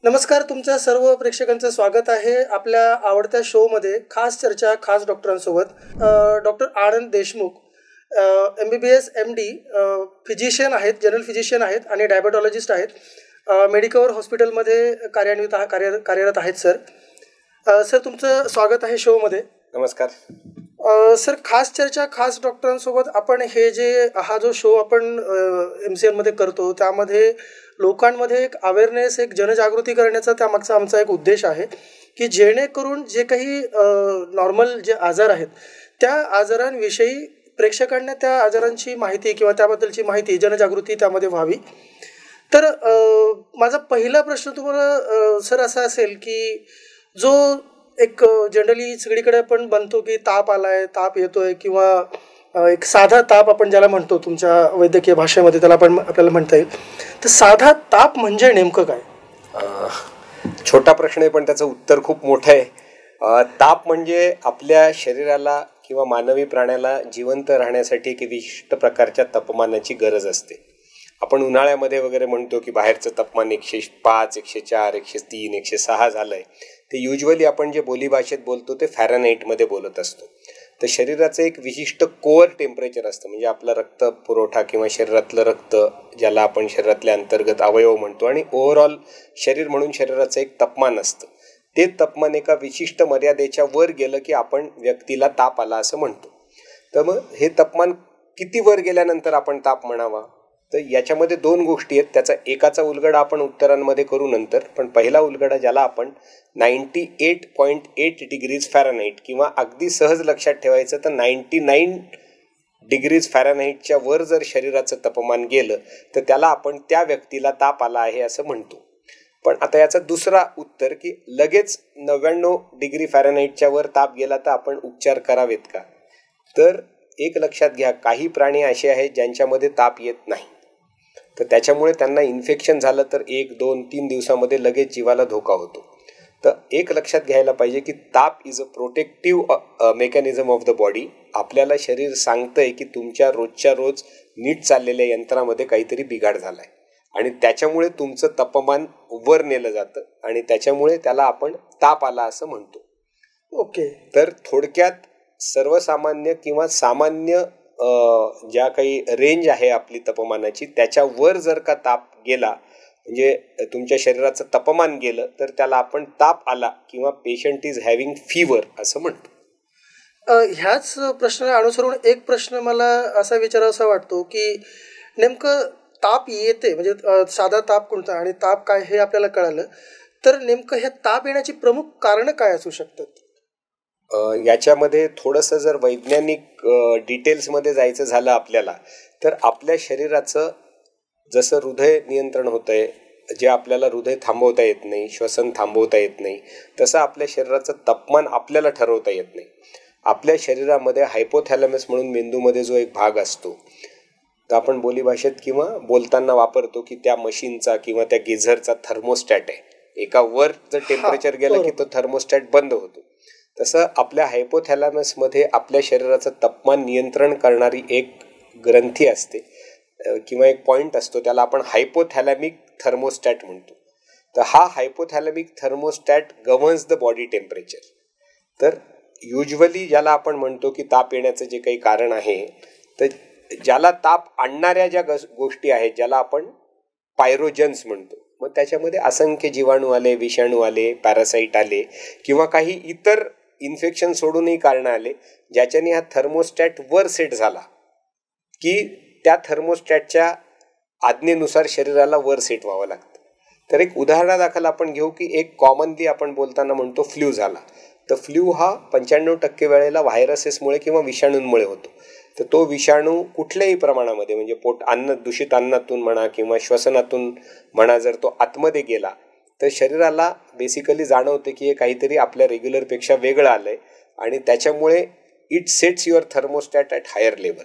नमस्कार, तुमच्या सर्व प्रेक्षकांचं स्वागत आहे आपल्या आवडत्या शोमध्ये. खास चर्चा खास डॉक्टरांसोबत. डॉक्टर आनंद देशमुख MBBS MD फिजिशियन आहेत, जनरल फिजिशियन आहेत आणि डायबेटॉलॉजिस्ट आहेत. मेडिकवर हॉस्पिटलमध्ये कार्यरत आहेत सर. सर, तुमचं स्वागत आहे शोमध्ये. नमस्कार सर, खास चर्चा खास डॉक्टरांसोबत आपण हा जो शो आपण MCN मध्ये करतो, त्यामध्ये लोकांमध्ये एक अवेअरनेस, एक जनजागृती करण्याचा त्यामागचा आमचा एक उद्देश आहे की जेणेकरून जे काही नॉर्मल जे आजार आहेत त्या आजारांविषयी प्रेक्षकांना त्या आजारांची माहिती किंवा त्याबद्दलची माहिती, जनजागृती त्यामध्ये व्हावी. तर माझा पहिला प्रश्न तुम्हाला सर असा असेल की जो एक जनरली सगळीकडे आपण बनतो की ताप आलाय, ताप येतोय, किंवा एक साधा ताप आपण ज्याला म्हणतो तुमच्या वैद्यकीय भाषेमध्ये, त्याला आपल्याला म्हणता येईल. तर साधा ताप म्हणजे नेमकं काय? छोटा प्रश्न आहे पण त्याचं उत्तर खूप मोठं आहे. ताप म्हणजे आपल्या शरीराला किंवा मानवी प्राण्याला जिवंत राहण्यासाठी एक विशिष्ट प्रकारच्या तापमानाची गरज असते. आपण उन्हाळ्यामध्ये वगैरे म्हणतो की बाहेरचं तापमान 105, 104, 103, 106 झालंय. ते युजली आपण जे बोलीभाषेत बोलतो ते फॅरनहाईटमध्ये बोलत असतो. तर शरीराचं एक विशिष्ट कोअर टेम्परेचर असतं, म्हणजे आपला रक्त पुरवठा किंवा शरीरातलं रक्त, ज्याला आपण शरीरातले अंतर्गत अवयव म्हणतो, आणि ओव्हरऑल शरीर म्हणून शरीराचं एक तापमान असतं. ते तापमान एका विशिष्ट मर्यादेच्या वर गेलं की आपण व्यक्तीला ताप आला असं म्हणतो. तर मग हे तापमान किती वर गेल्यानंतर आपण ताप म्हणावा? तर याच्यामध्ये दोन गोष्टी आहेत. त्याचा एकाचा उलगडा आपण उत्तरांमध्ये करू नंतर, पण पहिला उलगडा ज्याला आपण 98.8 डिग्रीज फॅरनहाईट किंवा अगदी सहज लक्षात ठेवायचं तर 99 डिग्रीज फॅरनहाईटच्या वर जर शरीराचं तापमान गेलं तर त्याला आपण त्या व्यक्तीला ताप आला आहे असं म्हणतो. पण आता याचा दुसरा उत्तर की लगेच 99 डिग्री फॅरनहाईटच्या वर ताप गेला तर आपण उपचार करावेत का? तर एक लक्षात घ्या, काही प्राणी असे आहेत ज्यांच्यामध्ये ताप येत नाही, तर त्याच्यामुळे त्यांना इन्फेक्शन झालं तर 1, 2, 3 दिवसामध्ये लगेच जीवाला धोका होतो. तर एक लक्षात घ्यायला पाहिजे की ताप is a protective mechanism of the body. आपल्याला शरीर सांगतंय की तुमच्या रोजच्या रोज नीट चाललेल्या यंत्रामध्ये काहीतरी बिघाड झालाय आणि त्याच्यामुळे तुमचं तापमान वर नेलं जातं आणि त्याच्यामुळे त्याला आपण ताप आला असं म्हणतो. ओके. तर थोडक्यात सर्वसामान्य किंवा सामान्य ज्या काही रेंज आहे आपली तापमानाची, त्याच्यावर जर का ताप गेला, म्हणजे तुमच्या शरीराचं तापमान गेलं, तर त्याला आपण ताप आला किंवा पेशंट इज हॅव्हिंग फीवर असं म्हणतो. ह्याच प्रश्नाला अनुसरून एक प्रश्न मला असा विचारावासा वाटतो की नेमकं ताप येते म्हणजे साधा ताप कोणता आणि ताप काय हे आपल्याला कळालं, तर नेमकं हे ताप येण्याची प्रमुख कारणं काय असू शकतात? याच्यामध्ये थोडंसं जर वैज्ञानिक डिटेल्समध्ये जायचं झालं आपल्याला, तर आपल्या शरीराचं जसं हृदय नियंत्रण होतं आहे, जे आपल्याला हृदय थांबवता येत नाही, श्वसन थांबवता येत नाही, तसं आपल्या शरीराचं तापमान आपल्याला ठरवता येत नाही. आपल्या शरीरामध्ये हायपोथॅलॅमस म्हणून मेंदूमध्ये जो एक भाग असतो, तर आपण बोलीभाषेत किंवा बोलताना वापरतो की त्या मशीनचा किंवा त्या गिझरचा थर्मोस्टॅट आहे. एका वर जर टेम्परेचर गेलं की तो थर्मोस्टॅट बंद होतो. तसं आपल्या हायपोथॅलॅमसमध्ये आपल्या शरीराचं तापमान नियंत्रण करणारी एक ग्रंथी असते किंवा एक पॉईंट असतो, त्याला आपण हायपोथॅलॅमिक थर्मोस्टॅट म्हणतो. तर हा hypothalamic thermostat governs the body temperature. तर युजली ज्याला आपण म्हणतो की ताप येण्याचं जे काही कारण आहे, तर ज्याला ताप आणणाऱ्या ज्या गोष्टी आहेत, ज्याला आपण पायरोजन्स म्हणतो, मग त्याच्यामध्ये असंख्य जीवाणू आले, विषाणू आले, पॅरासाईट आले किंवा काही इतर इन्फेक्शन सोडूनही कारणं आले, ज्याच्याने हा थर्मोस्टॅट वर सेट झाला की त्या थर्मोस्टॅटच्या आज्ञेनुसार शरीराला वर सेट व्हावं लागतं. तर एक उदाहरणादाखल आपण घेऊ की एक कॉमनली आपण बोलताना म्हणतो फ्ल्यू झाला. तर फ्ल्यू हा 95% वेळेला व्हायरसेसमुळे किंवा विषाणूंमुळे होतो. तर तो विषाणू कुठल्याही प्रमाणामध्ये, म्हणजे दूषित अन्नातून म्हणा किंवा श्वसनातून म्हणा, जर तो आतमध्ये गेला तर शरीराला बेसिकली जाणवते की हे काहीतरी आपल्या रेग्युलरपेक्षा वेगळं आलंय आणि त्याच्यामुळे it sets your thermostat at higher level.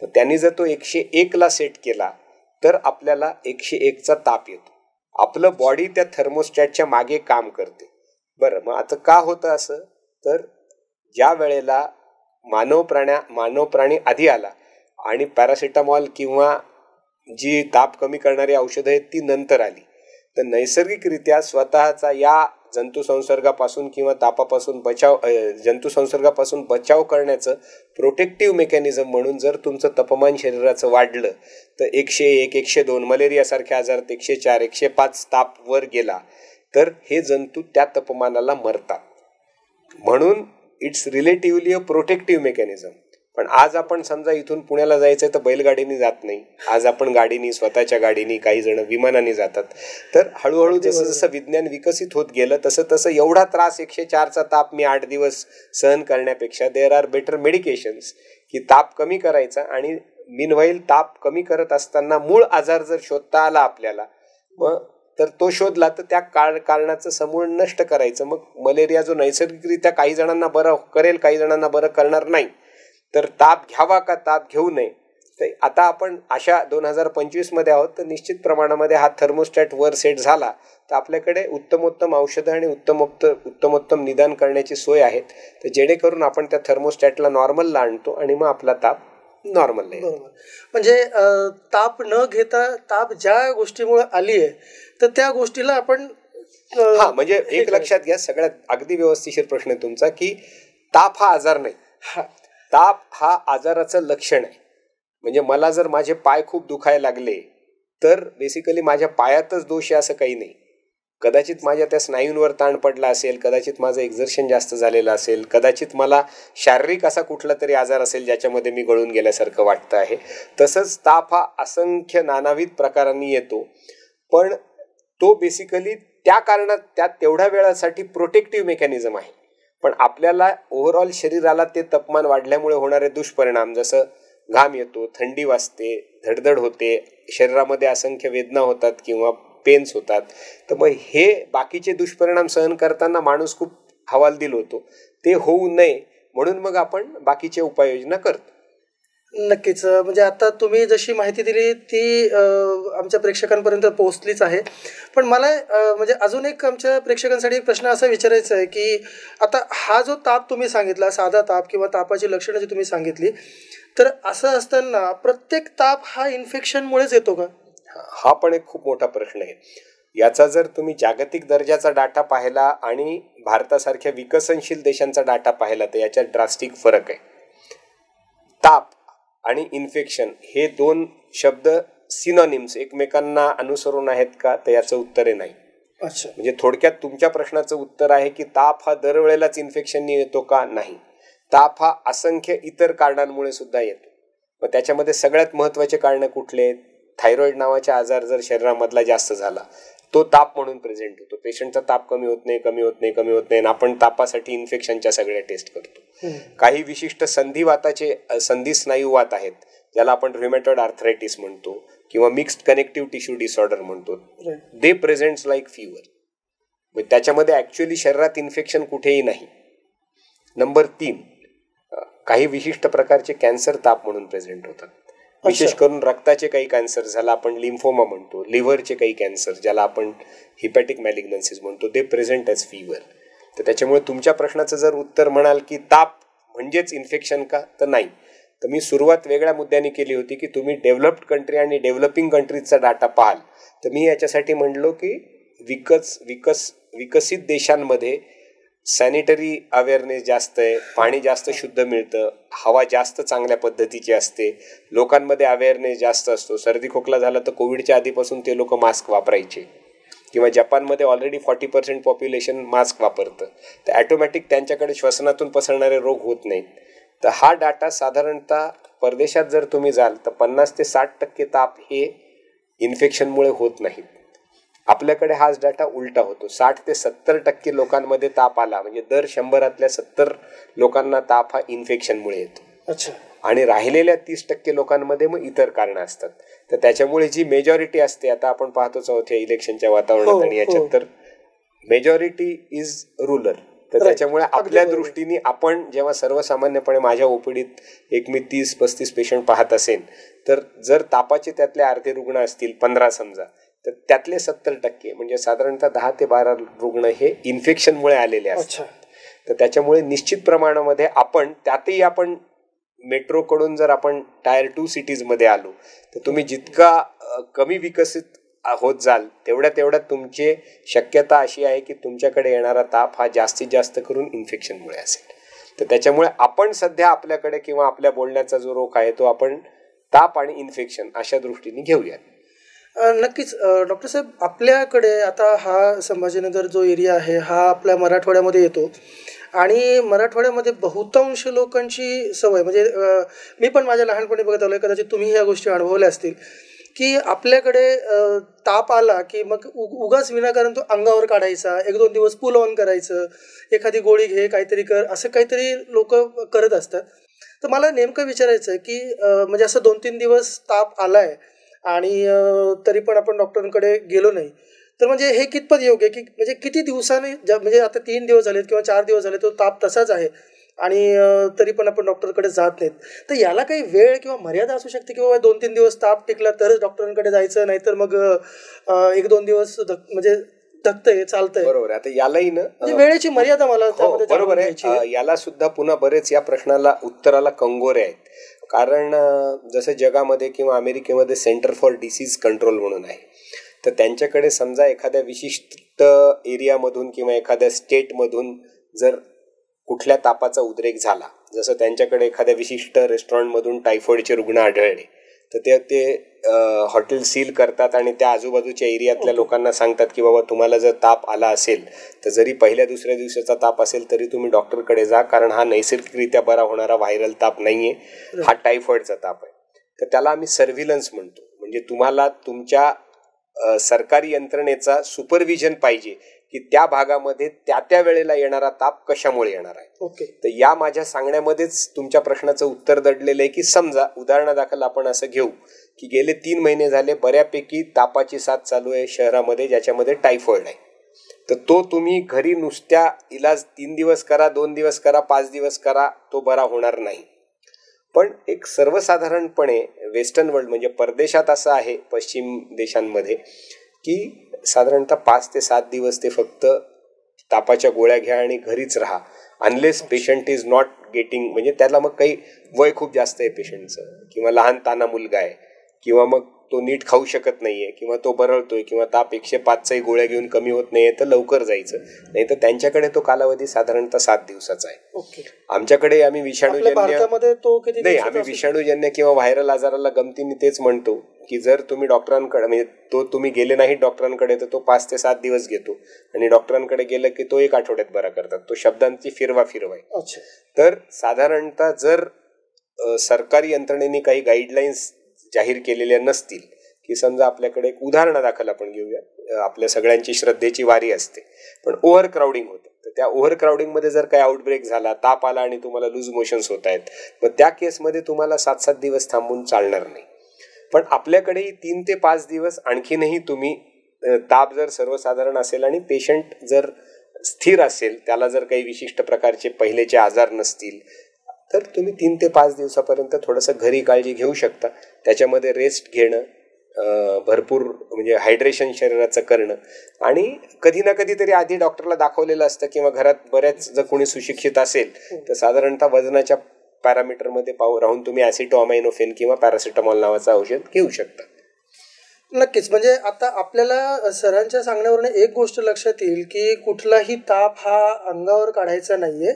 तर त्यांनी जर तो 101ला सेट केला तर आपल्याला 101चा ताप येतो. आपलं बॉडी त्या थर्मोस्टॅटच्या मागे काम करते. बरं, मग आता का होतं असं? तर ज्या वेळेला मानव प्राणी आधी आला आणि पॅरासिटामॉल किंवा जी ताप कमी करणारी औषधं आहेत ती नंतर आली, तर नैसर्गिकरित्या स्वतःचा या जंतुसंसर्गापासून किंवा तापापासून जंतुसंसर्गापासून बचाव करण्याचं प्रोटेक्टिव्ह मेकॅनिझम म्हणून जर तुमचं तापमान शरीराचं वाढलं तर 101, 102 मलेरियासारख्या आजारात 104, 105 ताप वर गेला तर हे जंतू त्या तापमानाला मरतात. म्हणून it's relatively a protective mechanism. पण आज आपण समजा इथून पुण्याला जायचंय तर बैलगाडीने जात नाही, आज आपण गाडीनी, स्वतःच्या गाडीनी, काही जण विमानाने जातात. तर हळूहळू जसं जसं विज्ञान विकसित होत गेलं तसं तसं एवढा त्रास 104चा ताप मी 8 दिवस सहन करण्यापेक्षा देअर आर बेटर मेडिकेशन्स की ताप कमी करायचा. आणि मीनवाईल ताप कमी करत असताना मूळ आजार जर शोधता आला आपल्याला मग तर तो शोधला तर त्या कारणाचं समूळ नष्ट करायचं. मग मलेरिया जो नैसर्गिकरित्या काही जणांना बरं करेल, काही जणांना बरं करणार नाही, तर ताप घ्यावा का ताप घेऊ नये. तर आता आपण अशा 2025 मध्ये आहोत तर निश्चित प्रमाणामध्ये हा थर्मोस्टॅट वर सेट झाला तर आपल्याकडे उत्तमोत्तम औषधं आणि उत्तमोत्तम निदान करण्याची सोय आहेत. तर जेणेकरून आपण त्या थर्मोस्टॅटला नॉर्मलला आणतो आणि मग आपला ताप नॉर्मल आहे. बरोबर. म्हणजे ताप न घेता ताप ज्या गोष्टीमुळे आली आहे तर त्या गोष्टीला आपण हा म्हणजे एक लक्षात घ्या, सगळ्यात अगदी व्यवस्थिशीर प्रश्न आहे तुमचा की ताप हा आजार नाही, ताप हा आजाराचं लक्षण आहे. म्हणजे मला जर माझे पाय खूप दुखायला लागले तर बेसिकली माझ्या पायातच दोष आहे असं काही नाही. कदाचित माझ्या त्या स्नायूंवर ताण पडला असेल, कदाचित माझं एक्झर्शन जास्त झालेलं असेल, कदाचित मला शारीरिक असा कुठला तरी आजार असेल ज्याच्यामध्ये मी गळून गेल्यासारखं वाटतं आहे. तसंच ताप हा असंख्य नानाविध प्रकारांनी येतो, पण तो बेसिकली त्या कारणात त्या तेवढ्या वेळासाठी प्रोटेक्टिव्ह मेकॅनिझम आहे. पण आपल्याला ओव्हरऑल शरीराला ते तापमान वाढल्यामुळे होणारे दुष्परिणाम जसं घाम येतो, थंडी वाजते, धडधड होते, शरीरामध्ये असंख्य वेदना होतात किंवा पेन्स होतात, तर मग हे बाकीचे दुष्परिणाम सहन करताना माणूस खूप हवालदिल होतो. ते होऊ नये म्हणून मग आपण बाकीचे उपाययोजना करतो. नक्कीच. म्हणजे आता तुम्ही जशी माहिती दिली ती आमच्या प्रेक्षकांपर्यंत पोहोचलीच आहे. पण मला म्हणजे अजून एक आमच्या प्रेक्षकांसाठी एक प्रश्न असा विचारायचा आहे की आता हा जो ताप तुम्ही सांगितला, साधा ताप किंवा तापाची लक्षणं जी तुम्ही सांगितली, तर असं असताना प्रत्येक ताप हा इन्फेक्शनमुळेच येतो का? हा पण एक खूप मोठा प्रश्न आहे. याचा जर तुम्ही जागतिक दर्जाचा डाटा पाहिला आणि भारतासारख्या विकसनशील देशांचा डाटा पाहिला तर याच्यात ड्रास्टिक फरक आहे. ताप आणि इन्फेक्शन हे दोन शब्द सिनोनिम्स एकमेकांना अनुसरून आहेत का, तर याचं उत्तर आहे नाही. अच्छा. म्हणजे थोडक्यात तुमच्या प्रश्नाचं उत्तर आहे की ताप हा दरवेळेलाच इन्फेक्शननी येतो का, नाही. ताप हा असंख्य इतर कारणांमुळे सुद्धा येतो. मग त्याच्यामध्ये सगळ्यात महत्वाचे कारण कुठले? थायरॉइड नावाचा आजार जर शरीरामधला जास्त झाला तो ताप म्हणून प्रेझेंट होतो. पेशंटचा ताप कमी होत नाही आणि आपण तापासाठी इन्फेक्शनच्या सगळ्या टेस्ट करतो. काही विशिष्ट संधिवाताचे संधी स्नायूवात आहेत ज्याला आपण ऱ्युमॅटॉइड आर्थरायटिस म्हणतो किंवा मिक्स्ड कनेक्टिव्ह टिश्यू डिसऑर्डर म्हणतो. दे प्रेझेंट्स लाईक फीवर. त्याच्यामध्ये ऍक्च्युअली शरीरात इन्फेक्शन कुठेही नाही. नंबर 3, काही विशिष्ट प्रकारचे कॅन्सर ताप म्हणून प्रेझेंट होतात. विशेष करून रक्ताचे काही कॅन्सर ज्याला आपण लिम्फोमा म्हणतो, लिव्हरचे काही कॅन्सर ज्याला आपण हिपॅटिक मॅलिग्नन्सीज म्हणतो, ते प्रेझेंट ॲज फीवर. तर त्याच्यामुळे तुमच्या प्रश्नाचं जर उत्तर म्हणाल की ताप म्हणजेच इन्फेक्शन का, तर नाही. तर मी सुरुवात वेगळ्या मुद्द्याने केली होती की तुम्ही डेव्हलप्ड कंट्री आणि डेव्हलपिंग कंट्रीजचा डाटा पाहाल तर मी याच्यासाठी म्हणलो की विकसित देशांमध्ये सॅनिटरी अवेअरनेस जास्त आहे, पाणी जास्त शुद्ध मिळतं, हवा जास्त चांगल्या पद्धतीची असते, लोकांमध्ये अवेअरनेस जास्त असतो. सर्दी खोकला झाला तर कोविडच्या आधीपासून ते लोक मास्क वापरायचे किंवा जपानमध्ये ऑलरेडी 40% पॉप्युलेशन मास्क वापरतं. तर ॲटोमॅटिक त्यांच्याकडे श्वसनातून पसरणारे रोग होत नाहीत. तर हा डाटा साधारणतः परदेशात जर तुम्ही जाल तर 50 ते 60% ताप हे इन्फेक्शनमुळे होत नाहीत. आपल्याकडे हाच डाटा उलटा होतो. 60 ते 70% लोकांमध्ये ताप आला म्हणजे दर 100 70 लोकांना ताप हा इन्फेक्शनमुळे येतो. अच्छा. आणि राहिलेल्या 30% लोकांमध्ये मग इतर कारणं असतात. तर त्याच्यामुळे जी मेजॉरिटी असते, आता आपण पाहतोच आहोत या इलेक्शनच्या वातावरणात आणि याच्यात, तर मेजॉरिटी इज रुलर. तर त्याच्यामुळे आपल्या दृष्टीने आपण जेव्हा सर्वसामान्यपणे माझ्या ओपीडीत एक मी 30-35 पेशंट पाहत असेल तर जर तापाचे त्यातले अर्धे रुग्ण असतील 15 समजा, तर त्यातले 70% म्हणजे साधारणतः 10 ते 12 रुग्ण हे इन्फेक्शनमुळे आलेले असतात. तर त्याच्यामुळे निश्चित प्रमाणामध्ये आपण त्यातही आपण मेट्रोकडून जर आपण टायर 2 सिटीजमध्ये आलो तर तुम्ही जितका कमी विकसित होत जाल तेवढ्या तुमची शक्यता अशी आहे की तुमच्याकडे येणारा ताप हा जास्तीत जास्त करून इन्फेक्शनमुळे असेल. तर त्याच्यामुळे आपण सध्या आपल्याकडे किंवा आपल्या बोलण्याचा जो रोग आहे तो आपण ताप आणि इन्फेक्शन अशा दृष्टीने घेऊयात. नक्कीच डॉक्टर साहेब, आपल्याकडे आता हा संभाजीनगर जो एरिया आहे हा आपल्या मराठवाड्यामध्ये येतो आणि मराठवाड्यामध्ये बहुतांश लोकांची सवय म्हणजे मी पण माझ्या लहानपणी बघत आलो, कदाचित तुम्ही ह्या गोष्टी अनुभवल्या असतील, की आपल्याकडे ताप आला की मग उगाच विनाकारण तो अंगावर काढायचा, 1-2 दिवस पुल ऑन करायचं, एखादी गोळी घे, काहीतरी कर, असं काहीतरी लोक करत असतात. तर मला नेमकं विचारायचं आहे की म्हणजे असं 2-3 दिवस ताप आलाय आणि तरी पण आपण डॉक्टरांकडे गेलो नाही, तर म्हणजे हे कितपत योग्य की म्हणजे किती दिवसांनी म्हणजे आता 3 दिवस झालेत किंवा 4 दिवस झाले तो ताप तसाच आहे आणि तरी पण आपण डॉक्टरकडे जात नाहीत, तर याला काही वेळ किंवा मर्यादा असू शकते की बाबा 2-3 दिवस ताप टिकला तरच डॉक्टरांकडे जायचं, नाहीतर मग 1-2 दिवस म्हणजे धकतंय चालतंय. बरोबर. आता यालाही ना म्हणजे वेळेची मर्यादा मला त्यामध्ये बरोबर आहे. याला सुद्धा पुन्हा बरेच या प्रश्नाला उत्तराला कंगोरे आहेत. कारण जसं जगामध्ये किंवा अमेरिकेमध्ये सेंटर फॉर डिसीज कंट्रोल म्हणून आहे, तर त्यांच्याकडे समजा एखाद्या विशिष्ट एरियामधून किंवा एखाद्या स्टेटमधून जर कुठल्या तापाचा उद्रेक झाला, जसं त्यांच्याकडे एखाद्या विशिष्ट रेस्टॉरंटमधून टायफॉइडचे रुग्ण आढळले, तर ते हॉटेल सील करतात आणि त्या आजूबाजूच्या एरियातल्या लोकांना सांगतात की बाबा तुम्हाला जर ताप आला असेल तर जरी पहिल्या दुसऱ्या दिवसाचा ताप असेल तरी तुम्ही डॉक्टरकडे जा, कारण हा नैसर्गिकरित्या बरा होणारा व्हायरल ताप नाहीये, हा टायफॉइडचा ताप आहे. तर त्याला आम्ही सर्व्हिलन्स म्हणतो. म्हणजे तुम्हाला तुमच्या सरकारी यंत्रणेचा सुपरविजन पाहिजे की त्या भागामध्ये त्या वेळेला येणारा ताप कशामुळे येणार आहे. ओके. तर या माझ्या सांगण्यामध्येच तुमच्या प्रश्नाचं उत्तर दडलेलं आहे की समजा उदाहरणादाखल आपण असं घेऊ की गेले 3 महिने झाले बऱ्यापैकी तापाची साथ चालू आहे शहरामध्ये, ज्याच्यामध्ये टायफॉइड आहे. तर तो तुम्ही घरी नुसत्या इलाज 3 दिवस करा, 2 दिवस करा, 5 दिवस करा, तो बरा होणार नाही. पण एक सर्वसाधारणपणे वेस्टर्न वर्ल्ड म्हणजे परदेशात असं आहे, पश्चिम देशांमध्ये, की साधारणतः 5 ते 7 दिवस ते फक्त तापाच्या गोळ्या घ्या आणि घरीच राहा, unless patient is not getting, म्हणजे त्याला मग काही वय खूप जास्त आहे पेशंटचं, किंवा लहान ताना मुलगा आहे, किंवा मग तो नीट खाऊ शकत नाहीये, किंवा तो बरळतोय, किंवा ताप 105च्याही गोळ्या घेऊन कमी होत नाहीये, तर लवकर जायचं. नाही तर त्यांच्याकडे तो कालावधी साधारणतः 7 दिवसाचा आहे. ओके. आमच्याकडे आम्ही विषाणूजन्य तो किती नाही, आम्ही विषाणूजन्य किंवा व्हायरल आजाराला गमतीने तेच म्हणतो की जर तुम्ही डॉक्टरांकडे म्हणजे तो तुम्ही गेले नाही डॉक्टरांकडे तर तो 5 ते 7 दिवस घेतो, आणि डॉक्टरांकडे गेलं की तो 1 आठवड्यात बरा करतात. तो शब्दांची फिरवा आहे. तर साधारणतः जर सरकारी यंत्रणेने काही गाईडलाईन्स जाहीर केलेल्या नसतील, की समजा आपल्याकडे एक उदाहरणादाखल आपण घेऊया, आपल्या सगळ्यांची श्रद्धेची वारी असते पण ओव्हर क्राऊडिंग होतं, तर त्या ओव्हर क्राऊडिंगमध्ये जर काही आउटब्रेक झाला, ताप आला आणि तुम्हाला लूज मोशन्स होत आहेत, मग त्या केसमध्ये तुम्हाला 7-7 दिवस थांबून चालणार नाही. पण आपल्याकडेही 3 ते 5 दिवस आणखीनही तुम्ही ताप जर सर्वसाधारण असेल आणि पेशंट जर स्थिर असेल, त्याला जर काही विशिष्ट प्रकारचे पहिलेचे आजार नसतील, तर तुम्ही 3 ते 5 दिवसापर्यंत थोडंसं घरी काळजी घेऊ शकता. त्याच्यामध्ये रेस्ट घेणं, भरपूर म्हणजे हायड्रेशन शरीराचं करणं, आणि कधी ना कधीतरी आधी डॉक्टरला दाखवलेलं असतं, किंवा घरात बऱ्याच जर कोणी सुशिक्षित असेल तर साधारणतः वजनाच्या पॅरामीटरमध्ये राहून तुम्ही ॲसिटोअमाइनोफेन किंवा पॅरासिटामॉल नावाचं औषध घेऊ शकता. नक्कीच. म्हणजे आता आपल्याला सरांच्या सांगण्यावरून एक गोष्ट लक्षात येईल की कुठलाही ताप हा अंगावर काढायचा नाहीये,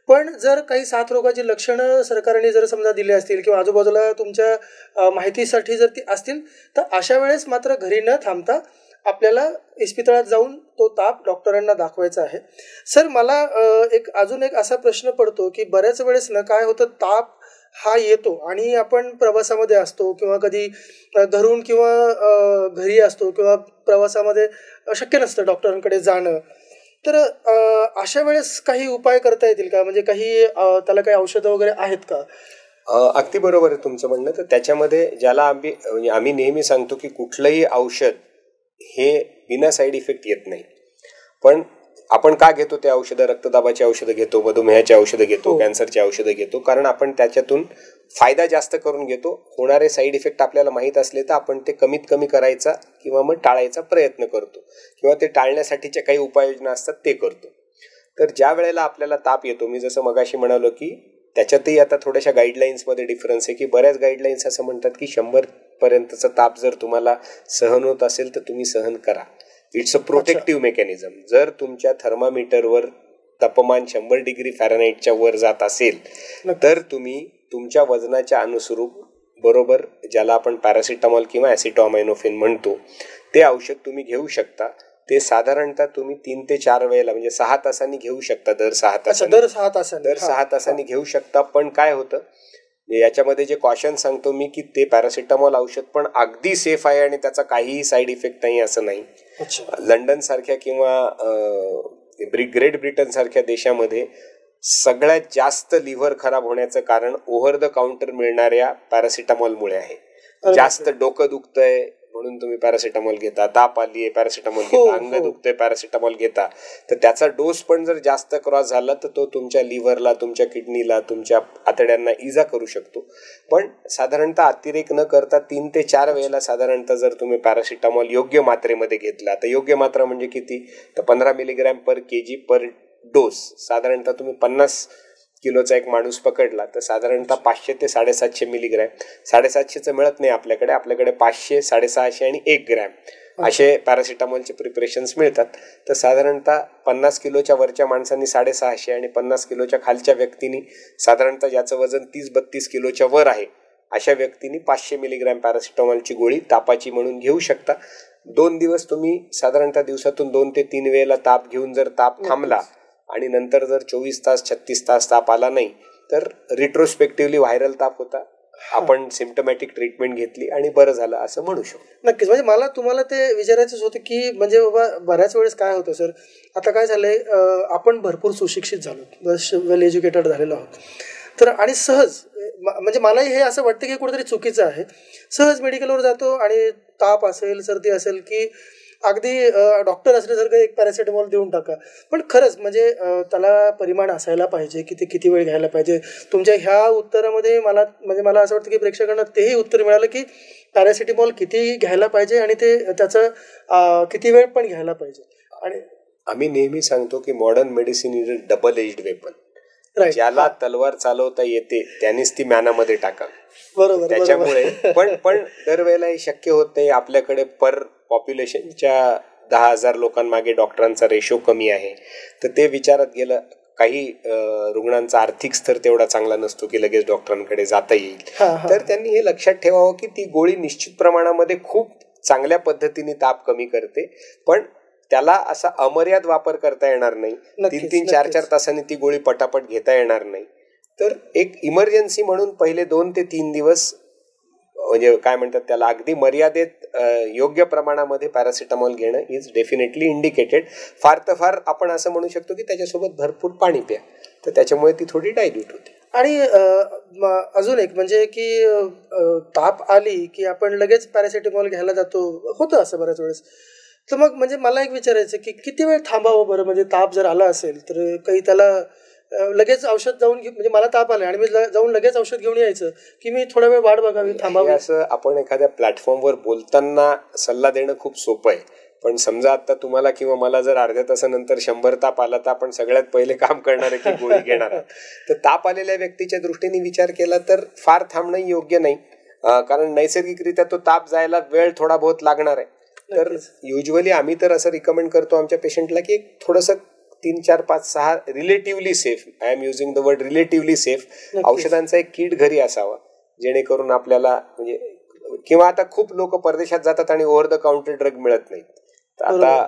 पण जर काही साथरोगाची लक्षणं सरकारने जर समजा दिली असतील किंवा आजूबाजूला तुमच्या माहितीसाठी जर ती असतील, तर अशा वेळेस मात्र घरी न थांबता आपल्याला इस्पितळात जाऊन तो ताप डॉक्टरांना दाखवायचा आहे. सर, मला अजून एक असा प्रश्न पडतो की बऱ्याच वेळेस ना काय होतं, ताप हा येतो आणि आपण प्रवासामध्ये असतो किंवा कधी घरून किंवा घरी असतो किंवा प्रवासामध्ये शक्य नसतं डॉक्टरांकडे जाणं, तर अशा वेळेस काही उपाय करता येतील का? म्हणजे काही त्याला काही औषधं वगैरे आहेत का? अगदी बरोबर आहे तुमचं म्हणणं. तर त्याच्यामध्ये ज्याला आम्ही नेहमी सांगतो की कुठलंही औषध हे बिना साईड इफेक्ट येत नाही. पण आपण का घेतो ते औषधं? रक्तदाबाची औषधं घेतो, मधुमेहाची औषधं घेतो, कॅन्सरची औषधं घेतो, कारण आपण त्याच्यातून फायदा जास्त करून घेतो. होणारे साईड इफेक्ट आपल्याला माहीत असले तर आपण ते कमीत कमी करायचा किंवा मग टाळायचा प्रयत्न करतो, किंवा ते टाळण्यासाठीच्या काही उपाययोजना असतात ते करतो. तर ज्या वेळेला आपल्याला ताप येतो, मी जसं मगाशी म्हणालो की त्याच्यातही आता थोड्याशा गाईडलाईन्समध्ये डिफरन्स आहे, की बऱ्याच गाईडलाईन्स असं म्हणतात की 100 पर्यंतचा ताप जर तुम्हाला सहन होत असेल तर तुम्ही सहन करा. It's a protective mechanism. जर तुमच्या थर्मामीटरवर तापमान 100 डिग्री फॅरनहाईटच्या वर जात असेल तर तुम्ही तुमच्या वजनाच्या अनुसरूप बरोबर ज्याला आपण पॅरासिटामॉल किंवा ॲसिटामिनोफेन म्हणतो ते औषध तुम्ही घेऊ शकता. ते साधारणतः तुम्ही 3 ते 4 वेळेला म्हणजे 6 तासांनी घेऊ शकता. दर 6 तासांनी घेऊ शकता. पण काय होतं याच्यामध्ये जे कॉशन सांगतो मी की ते पॅरासिटामॉल औषध पण अगदी सेफ आहे आणि त्याचा काहीही साईड इफेक्ट नाही असं नाही. लंडन सारख्या किंवा ग्रेट ब्रिटन सारख्या देशामध्ये सगळ्यात जास्त लिव्हर खराब होण्याचं कारण ओव्हर द काउंटर मिळणाऱ्या पॅरासिटामॉलमुळे आहे. जास्त डोकं दुखतंय म्हणून तुम्ही पॅरासिटामॉल घेता, ताप आलीये पॅरासिटामॉल घेता, अंग दुखतंय पॅरासिटामॉल घेता, तर त्याचा डोस पण जर जास्त क्रॉस झाला तर तो तुमच्या लिव्हरला, तुमच्या किडनीला, तुमच्या आतड्यांना इजा करू शकतो. पण साधारणतः अतिरेक न करता 3 ते 4 वेळेला साधारणतः जर तुम्ही पॅरासिटामॉल योग्य मात्रेमध्ये घेतला, तर योग्य मात्रा म्हणजे किती, तर 15 मिलीग्रॅम पर केजी पर डोस. साधारणतः तुम्ही 50 किलोचा एक माणूस पकडला तर साधारणतः 500 ते 750 मिलीग्रॅम, 750चं मिळत नाही आपल्याकडे, 500, 650 आणि 1 ग्रॅम असे पॅरासिटामॉलचे प्रिपरेशन्स मिळतात. तर साधारणतः 50 किलोच्या वरच्या माणसांनी 650 आणि 50 किलोच्या खालच्या व्यक्तींनी साधारणतः ज्याचं वजन 30-32 किलोच्या वर आहे अशा व्यक्तींनी 500 मिलीग्रॅम पॅरासिटामॉलची गोळी तापाची म्हणून घेऊ शकता. 2 दिवस तुम्ही साधारणतः दिवसातून 2 ते 3 वेळेला ताप घेऊन जर ताप थांबला आणि नंतर जर 24 तास 36 तास ताप आला नाही तर रिट्रोस्पेक्टिव्हली व्हायरल ताप होता, आपण सिम्पटमॅटिक ट्रीटमेंट घेतली आणि बरं झालं असं म्हणू शकतो. नक्कीच. म्हणजे मला तुम्हाला ते विचारायचंच होतं की म्हणजे बाबा बऱ्याच वेळेस काय होतं सर, आता काय झालंय, आपण भरपूर सुशिक्षित झालो, वेल एज्युकेटेड झालेलो आहोत, तर आणि सहज म्हणजे मलाही हे असं वाटतं की कुठेतरी चुकीचं आहे. सहज मेडिकलवर जातो आणि ताप असेल, सर्दी असेल की अगदी डॉक्टर असल्यासारखं एक पॅरासिटामॉल देऊन टाका. पण खरंच म्हणजे त्याला परिमाण असायला पाहिजे की ते किती वेळ घ्यायला पाहिजे. तुमच्या ह्या उत्तरामध्ये मला असं वाटतं की प्रेक्षकांना तेही उत्तर मिळालं की पॅरासिटामॉल किती घ्यायला पाहिजे आणि ते त्याचं किती वेळ पण घ्यायला पाहिजे. आणि आम्ही नेहमी सांगतो की modern medicine is a double edged weapon. ज्याला तलवार चालवता येते त्यानेच ती म्यानामध्ये टाका. बरोबर. त्याच्यामुळे पण दरवेळेला हे शक्य होत नाही. आपल्याकडे पर पॉप्युलेशनच्या 10,000 लोकांमागे डॉक्टरांचा रेशो कमी आहे, तर ते विचारात गेलं. काही रुग्णांचा आर्थिक स्तर तेवढा चांगला नसतो की लगेच डॉक्टरांकडे जाता येईल, तर त्यांनी हे लक्षात ठेवावं की ती गोळी निश्चित प्रमाणामध्ये खूप चांगल्या पद्धतीने ताप कमी करते, पण त्याला असा अमर्याद वापर करता येणार नाही. 3-3, 4-4 तासांनी ती गोळी पटापट घेता येणार नाही. तर एक इमर्जन्सी म्हणून पहिले 2 ते 3 दिवस म्हणजे काय म्हणतात त्याला अगदी मर्यादेत योग्य प्रमाणामध्ये पॅरासिटामॉल घेणं इज डेफिनेटली इंडिकेटेड. फार तर फार आपण असं म्हणू शकतो की त्याच्यासोबत भरपूर पाणी प्या, तर त्याच्यामुळे ती थोडी डायल्यूट होते. आणि अजून एक म्हणजे की ताप आली की आपण लगेच पॅरासिटामॉल घ्यायला जातो, होतं असं बऱ्याच वेळेस. तर मग म्हणजे मला एक विचारायचं की किती वेळ थांबावं बरं, म्हणजे ताप जर आला असेल तर काही त्याला लगेच औषध जाऊन म्हणजे मला ताप आला आणि मी जाऊन लगेच औषध घेऊन यायचं की मी थोडा वेळ वाट बघावी, थांबावी? असं आपण एखाद्या प्लॅटफॉर्मवर बोलताना सल्ला देणं खूप सोपं आहे, पण समजा आता तुम्हाला किंवा मला जर अर्ध्या तासानंतर 100 ताप आला तर आपण सगळ्यात पहिले काम करणार आहे की गोळी घेणार आहोत. तर ताप आलेल्या व्यक्तीच्या दृष्टीने विचार केला तर फार थांबणं योग्य नाही, कारण नैसर्गिकरित्या तो ताप जायला वेळ थोडा बहुत लागणार आहे. तर युजली आम्ही तर असं रिकमेंड करतो आमच्या पेशंटला की थोडंसं 3, 4, 5, 6 relatively safe, I am using the word relatively safe औषधांचा एक किट घरी असावा, जेणेकरून आपल्याला म्हणजे किंवा आता खूप लोक परदेशात जातात आणि ओव्हर द काउंटर ड्रग मिळत नाहीत. आता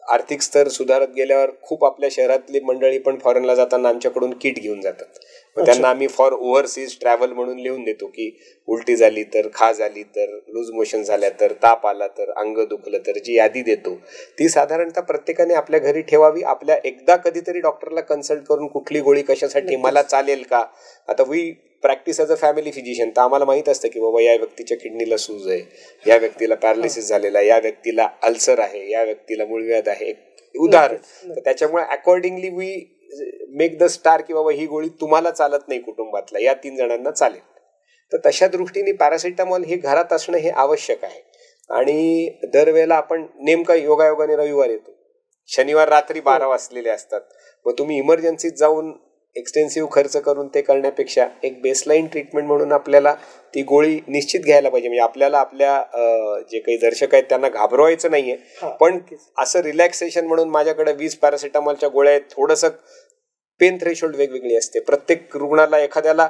आर्थिक स्तर सुधारत गेल्यावर खूप आपल्या शहरातली मंडळी पण फॉरेनला जाताना आमच्याकडून किट घेऊन जातात. मग त्यांना आम्ही फॉर ओव्हरसीज ट्रॅव्हल म्हणून लिहून देतो की उलटी झाली तर, खा झाली तर, लूज मोशन झाल्या तर, ताप आला तर, अंग दुखलं तर, जी यादी देतो ती साधारणतः प्रत्येकाने आपल्या घरी ठेवावी. आपल्या एकदा कधीतरी डॉक्टरला कन्सल्ट करून कुठली गोळी कशासाठी, मला चालेल का. आता we practice as a family physician, तर आम्हाला माहित असतं की बाबा या व्यक्तीच्या किडनीला सूज आहे, या व्यक्तीला पॅरालिसिस झालेला आहे, या व्यक्तीला अल्सर आहे, या व्यक्तीला मूळव्याध आहे, उदाहरण. तर त्याच्यामुळे accordingly we make the star की बाबा ही गोळी तुम्हाला चालत नाही, कुटुंबातला या 3 जणांना चालेल. तर तशा दृष्टीने पॅरासिटामॉल हे घरात असणं हे आवश्यक आहे. आणि दरवेळेला आपण नेमका योगायोगाने रविवार येतो, शनिवार रात्री 12 वाजलेले असतात, मग तुम्ही इमर्जन्सीत जाऊन एक्सटेन्सिव्ह खर्च करून ते करण्यापेक्षा एक बेसलाईन ट्रीटमेंट म्हणून आपल्याला ती गोळी निश्चित घ्यायला पाहिजे. म्हणजे आपल्याला आपल्या जे काही दर्शक आहेत त्यांना घाबरवायचं नाहीये, पण असं रिलॅक्सेशन म्हणून माझ्याकडे 20 पॅरासिटामॉलच्या गोळ्या आहेत. थोडंसं पेन थ्रेशोल्ड वेगवेगळी असते प्रत्येक रुग्णाला. एखाद्याला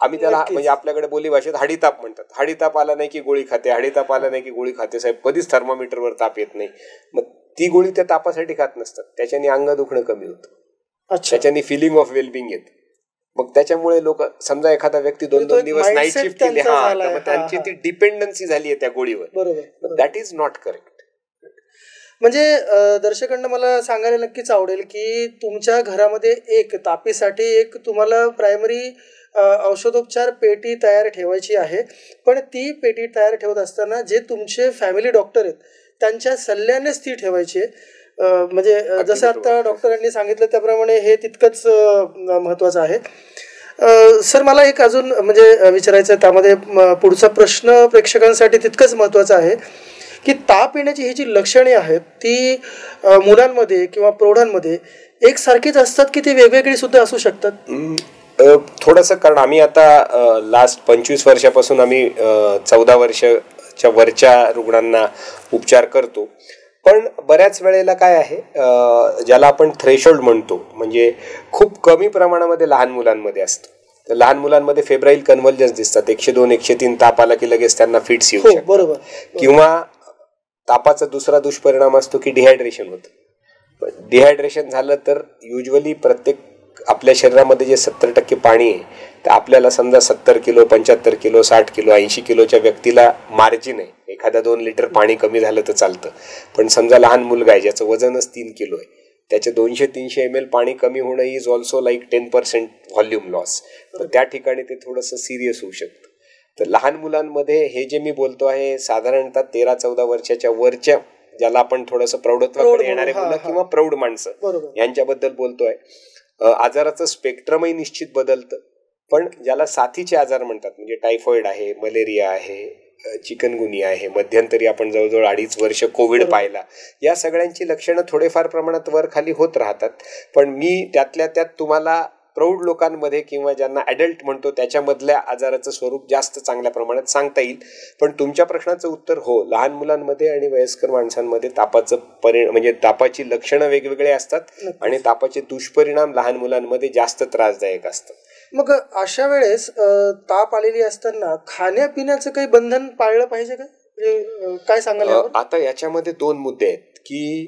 आम्ही त्याला म्हणजे आपल्याकडे बोली भाषेत हाडीताप म्हणतात. हाडीताप आला नाही की गोळी खाते, हाडीताप आला नाही की गोळी खाते. साहेब कधीच थर्मामीटरवर ताप येत नाही. मग ती गोळी त्या तापासाठी खात नसतात. त्याच्याने अंग दुखणं कमी होतं, त्याच्याने फिलिंग ऑफ वेलबिंग येत. मग त्याच्यामुळे लोक समजा एखादा व्यक्ती 2-2 दिवस नाईट शिफ्ट केली, मग त्यांची ती डिपेंडन्सी झाली आहे त्या गोळीवर. बरोबर, दॅट इज नॉट करेक्ट. म्हणजे दर्शकांना मला सांगायला नक्कीच आवडेल की तुमच्या घरामध्ये एक तापीसाठी एक तुम्हाला प्रायमरी औषधोपचार पेटी तयार ठेवायची आहे. पण ती पेटी तयार ठेवत असताना जे तुमचे फॅमिली डॉक्टर आहेत त्यांच्या सल्ल्यानेच ती ठेवायची आहे. म्हणजे जसं आता डॉक्टरांनी सांगितलं त्याप्रमाणे हे तितकंच महत्त्वाचं आहे. सर मला एक अजून म्हणजे विचारायचं आहे, त्यामध्ये पुढचा प्रश्न प्रेक्षकांसाठी तितकंच महत्त्वाचा आहे की ताप येण्याची ही जी लक्षणे आहेत ती मुलांमध्ये किंवा प्रौढांमध्ये एकसारखीच असतात की ती वेगवेगळी सुद्धा असू शकतात? थोडंसं, कारण आम्ही आता लास्ट 25 वर्षापासून आम्ही 14 वर्षाच्या वरच्या रुग्णांना उपचार करतो. पण बऱ्याच वेळेला काय आहे, ज्याला आपण थ्रेशोल्ड म्हणतो, म्हणजे खूप कमी प्रमाणामध्ये लहान मुलांमध्ये असतं. तर लहान मुलांमध्ये फेब्राईल कन्व्हल्जन्स दिसतात. 102, 103 ताप आला की लगेच त्यांना फिट्स येऊ शकतात. बरोबर. किंवा तापाचा दुसरा दुष्परिणाम असतो की डिहायड्रेशन होतं. डिहायड्रेशन झालं तर युजली प्रत्येक आपल्या शरीरामध्ये जे 70% पाणी आहे, तर आपल्याला समजा 70 किलो, 75 किलो, 60 किलो, 80 किलोच्या व्यक्तीला मार्जिन आहे. एखादा 2 लिटर पाणी कमी झालं तर चालतं. पण समजा लहान मुलगा आहे ज्याचं वजनच 3 किलो आहे, त्याचे 200-300 ml पाणी कमी होणं is also like 10% volume loss. तर त्या ठिकाणी ते थोडंसं सिरियस होऊ शकतं. तर लहान मुलांमध्ये हे जे मी बोलतो आहे साधारणतः 13-14 वर्षाच्या वरच्या, ज्याला आपण थोडंसं प्रौढत्वाकडे येणारे मुलं किंवा प्रौढ माणसं यांच्याबद्दल बोलतोय. आजाराचं स्पेक्ट्रमही निश्चित बदलतं. पण ज्याला साथीचे आजार म्हणतात, म्हणजे टायफॉइड आहे, मलेरिया आहे, चिकनगुनिया आहे, मध्यंतरी आपण जवळजवळ 2.5 वर्ष कोविड पाहिला, या सगळ्यांची लक्षणं थोडेफार प्रमाणात वर खाली होत राहतात. पण मी त्यातल्या त्यात तुम्हाला प्रौढ लोकांमध्ये किंवा ज्यांना ॲडल्ट म्हणतो त्याच्यामधल्या आजाराचं स्वरूप जास्त चांगल्या प्रमाणात सांगता येईल. पण तुमच्या प्रश्नाचं उत्तर हो, लहान मुलांमध्ये आणि वयस्कर माणसांमध्ये तापाचं म्हणजे तापाची लक्षणं वेगवेगळे असतात आणि तापाचे दुष्परिणाम लहान मुलांमध्ये जास्त त्रासदायक असतात. मग अशा वेळेस ताप आलेली असताना खाण्यापिण्याचं काही बंधन पाळलं पाहिजे का? काय सांगाल? आता याच्यामध्ये 2 मुद्दे आहेत की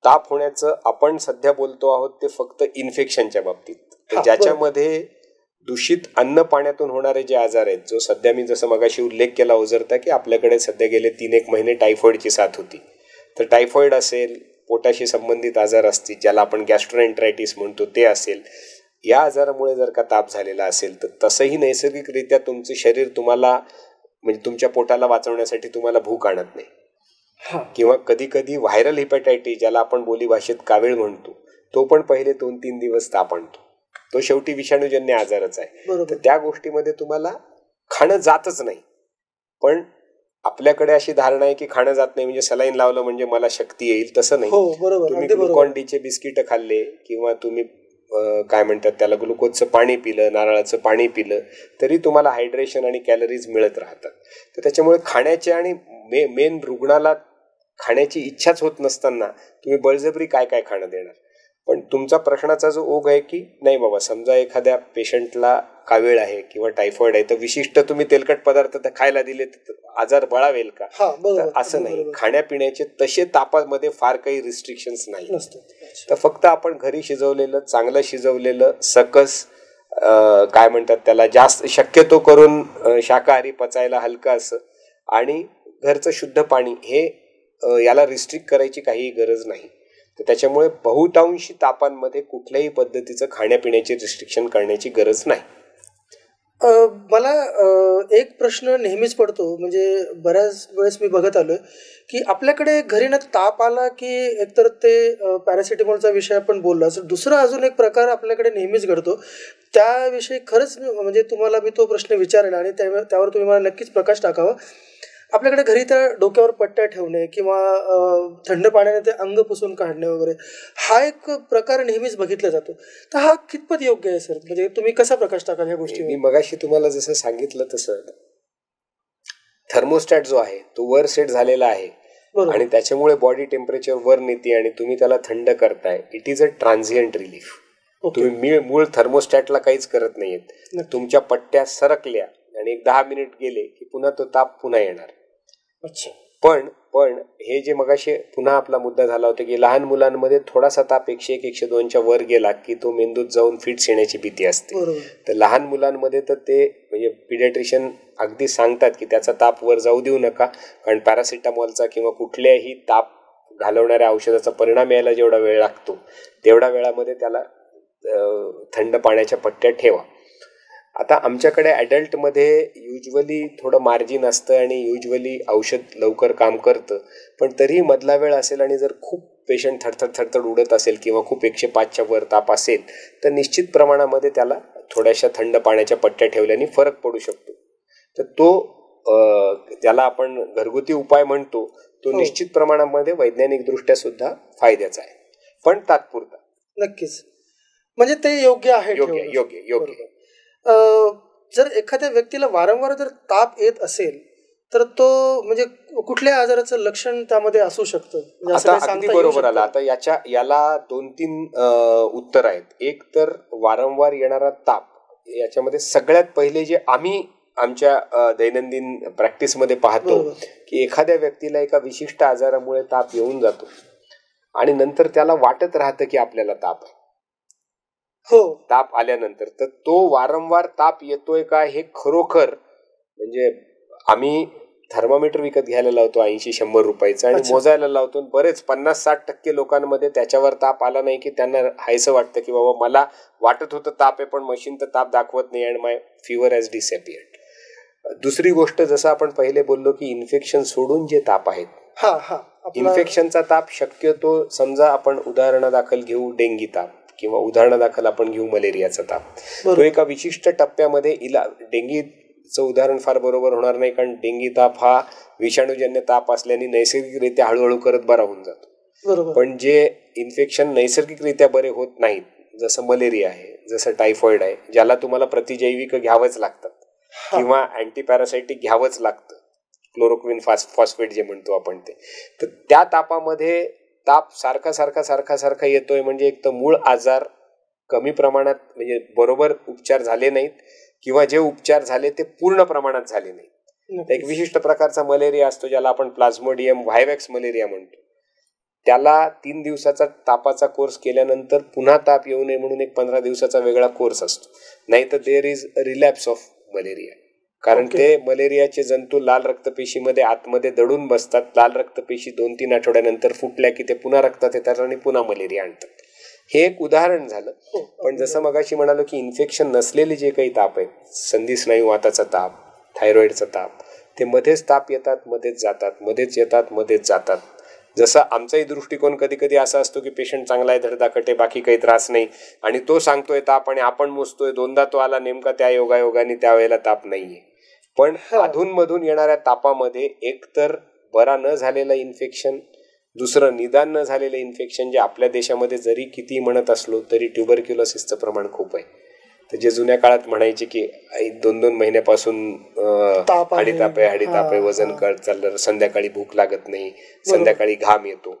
ताप होण्याचं आपण सध्या बोलतो आहोत ते फक्त इन्फेक्शनच्या बाबतीत. ज्याच्यामध्ये दूषित अन्न पाण्यातून होणारे जे आजार आहेत, जो सध्या मी जसं मगाशी उल्लेख केला ओझरता की आपल्याकडे सध्या गेले 3-1 महिने टायफॉइडची साथ होती. तर टायफॉइड असेल, पोटाशी संबंधित आजार असतील ज्याला आपण गॅस्ट्रोएंटरायटिस म्हणतो ते असेल, या आजारामुळे जर का ताप झालेला असेल तर तसंही नैसर्गिकरित्या तुमचं शरीर तुम्हाला म्हणजे तुमच्या पोटाला वाचवण्यासाठी तुम्हाला भूक आणत नाही. किंवा कधी कधी व्हायरल हिपॅटायटिस ज्याला आपण बोली भाषेत कावीळ म्हणतो, तो पण पहिले 2-3 दिवस ताप आणतो. तो शेवटी विषाणूजन्य आजारच आहे. तर त्या गोष्टीमध्ये तुम्हाला खाणं जातच नाही. पण आपल्याकडे अशी धारणा आहे की खाणं जात नाही म्हणजे सलाईन लावलं म्हणजे मला शक्ती येईल, तसं नाही. तुम्ही ग्लुकॉन डीचे बिस्किट खाल्ले किंवा तुम्ही काय म्हणतात त्याला ग्लुकोजचं पाणी पिलं, नारळाचं पाणी पिलं, तरी तुम्हाला हायड्रेशन आणि कॅलरीज मिळत राहतात. तर त्याच्यामुळे खाण्याचे आणि मेन रुग्णाला खाण्याची इच्छाच होत नसताना तुम्ही बळजबरी काय काय खाणं देणार. पण तुमचा प्रश्नाचा जो ओघ आहे की नाही बाबा, समजा एखाद्या पेशंटला कावीळ आहे किंवा टायफॉइड आहे तर विशिष्ट तुम्ही तेलकट पदार्थ खायला दिले तर आजार बळावेल का? तर असं नाही. खाण्यापिण्याचे तसे तापामध्ये फार काही रिस्ट्रिक्शन्स नाही. तर फक्त आपण घरी शिजवलेलं, चांगलं शिजवलेलं, सकस काय म्हणतात त्याला, जास्त शक्यतो करून शाकाहारी, पचायला हलका असं, आणि घरचं शुद्ध पाणी, हे याला रिस्ट्रिक्ट करायची काही गरज नाही. तर त्याच्यामुळे बहुतांशी तापांमध्ये कुठल्याही पद्धतीचं खाण्यापिण्याची रिस्ट्रिक्शन करण्याची गरज नाही. मला एक प्रश्न नेहमीच पडतो, म्हणजे बऱ्याच वेळेस मी बघत आलोय की आपल्याकडे घरी ना ताप आला की एकतर ते पॅरासिटामॉलचा विषय आपण बोललो असेल, दुसरा अजून एक प्रकार आपल्याकडे नेहमीच घडतो. त्याविषयी खरंच म्हणजे तुम्हाला मी तो प्रश्न विचारेल आणि त्यावर तुम्ही मला नक्कीच प्रकाश टाकावा. आपल्याकडे घरी त्या डोक्यावर पट्ट्या ठेवणे किंवा थंड पाण्याने ते अंग पुसून काढणे वगैरे हा एक प्रकार नेहमीच बघितला जातो. तर हा कितपत योग्य आहे सर? म्हणजे तुम्ही कसा प्रकाश टाकाल ह्या गोष्टी? मी मगाशी तुम्हाला जसं सांगितलं तसं थर्मोस्टॅट जो आहे तो वर सेट झालेला आहे आणि त्याच्यामुळे बॉडी टेम्परेचर वर नेते आणि तुम्ही त्याला थंड करताय. It is a transient relief. तुम्ही मूळ थर्मोस्टॅटला काहीच करत नाहीयेत. तुमच्या पट्ट्या सरकल्या आणि एक 10 मिनिट गेले की पुन्हा तो ताप पुन्हा येणार. अच्छा. पण हे जे मगाशी पुन्हा आपला मुद्दा झाला होता की लहान मुलांमध्ये थोडासा ताप 101 102च्या वर गेला की तो मेंदूत जाऊन फिट्स येण्याची भीती असते. तर लहान मुलांमध्ये तर ते म्हणजे पिडियाट्रिशियन अगदी सांगतात की त्याचा ताप वर जाऊ देऊ नका, कारण पॅरासिटामॉलचा किंवा कुठल्याही ताप घालवणाऱ्या औषधाचा परिणाम यायला जेवढा वेळ लागतो तेवढ्या वेळामध्ये त्याला थंड पाण्याच्या पट्ट्या ठेवा. आता आमच्याकडे ॲडल्टमध्ये युजली थोडं मार्जिन असतं आणि युजली औषध लवकर काम करतं, पण तरीही मधला वेळ असेल आणि जर खूप पेशंट थरथड उडत असेल किंवा खूप 105च्या वर ताप असेल तर निश्चित प्रमाणामध्ये त्याला थोड्याशा थंड पाण्याच्या पट्ट्या ठेवल्याने फरक पडू शकतो. तर तो ज्याला आपण घरगुती उपाय म्हणतो तो निश्चित प्रमाणामध्ये वैज्ञानिक दृष्ट्या सुद्धा फायद्याचा आहे, पण तात्पुरता. नक्कीच. म्हणजे ते योग्य आहे. योग्य. जर एखाद्या व्यक्तीला वारंवार जर ताप येत असेल तर तो म्हणजे कुठल्या आजाराचं लक्षण त्यामध्ये असू शकतं? आता अगदी बरोबर आला. आता याला 2-3 उत्तर आहेत. एक तर वारंवार येणारा ताप, याच्यामध्ये सगळ्यात पहिले जे आम्ही आमच्या दैनंदिन प्रॅक्टिसमध्ये पाहतो की एखाद्या व्यक्तीला एका विशिष्ट आजारामुळे ताप येऊन जातो आणि नंतर त्याला वाटत राहतं की आपल्याला ताप आहे. ताप आल्यानंतर तर तो वारंवार ताप येतोय का हे खरोखर म्हणजे आम्ही थर्मामीटर विकत घ्यायला लावतो 80-100 रुपयाचा आणि मोजायला लावतो. बरेच 50-60% लोकांमध्ये त्याच्यावर ताप आला नाही की त्यांना हायसं वाटतं की बाबा मला वाटत होतं ताप आहे पण मशीन तर ताप दाखवत नाही आणि माय फिवर हॅज डिसअपियर्ड. दुसरी गोष्ट, जसं आपण पहिले बोललो की इन्फेक्शन सोडून जे ताप आहेत, इन्फेक्शनचा ताप शक्यतो समजा आपण उदाहरणादाखल घेऊ डेंगी ताप किंवा उदाहरणादाखल आपण घेऊ मलेरियाचा ताप. तो एका विशिष्ट टप्प्यामध्ये डेंगीचं उदाहरण फार बरोबर होणार नाही, कारण डेंगी ताप हा विषाणूजन्य ताप असल्याने नैसर्गिकरित्या हळूहळू करत बरा होऊन जातो. पण जे इन्फेक्शन नैसर्गिकरित्या बरे होत नाहीत, जसं मलेरिया आहे, जसं टायफॉइड आहे, ज्याला तुम्हाला प्रतिजैविक घ्यावंच लागतात किंवा अँटीपॅरासायटिक घ्यावंच लागतं, क्लोरोक्विन फॉस्फेट जे म्हणतो आपण ते, तर त्या तापामध्ये ताप सारखा येतोय म्हणजे एक तर मूळ आजार कमी प्रमाणात म्हणजे बरोबर उपचार झाले नाहीत किंवा जे उपचार झाले ते पूर्ण प्रमाणात झाले नाहीत. एक विशिष्ट प्रकारचा मलेरिया असतो ज्याला आपण प्लाझ्मोडियम व्हायवॅक्स मलेरिया म्हणतो. त्याला 3 दिवसाचा तापाचा कोर्स केल्यानंतर पुन्हा ताप येऊ नये म्हणून एक 15 दिवसाचा वेगळा कोर्स असतो. नाही तर there is a relapse of malaria, कारण ते मलेरियाचे जंतू लाल रक्तपेशीमध्ये आतमध्ये दडून बसतात. लाल रक्तपेशी 2-3 आठवड्यानंतर फुटल्या की ते पुन्हा रक्तात येतात आणि पुन्हा मलेरिया आणतात. हे एक उदाहरण झालं. पण जसं मगाशी म्हणालो की इन्फेक्शन नसलेले जे काही ताप आहेत, संधी स्नायूवाताचा ताप, थायरॉइडचा ताप, ते मध्येच ताप येतात, मध्येच जातात, मध्येच येतात, मध्येच जातात. जसं आमचाही दृष्टिकोन कधी कधी असा असतो की पेशंट चांगला आहे, धडधाकट आहे, बाकी काही त्रास नाही, आणि तो सांगतोय ताप आणि आपण मोजतोय 2दा तो आला, नेमका त्या योगायोगाने त्यावेळेला ताप नाहीये. पण अधूनमधून येणाऱ्या तापामध्ये एक तर बरा न झालेलं इन्फेक्शन, दुसरं निदान न झालेलं इन्फेक्शन, जे आपल्या देशामध्ये जरी किती म्हणत असलो तरी ट्युबरक्युलोसिसचं प्रमाण खूप आहे. तर जे जुन्या काळात म्हणायचे की 2-2 महिन्यापासून हाडीताप आहे, वजन कट चाललं, संध्याकाळी भूक लागत नाही, संध्याकाळी घाम येतो,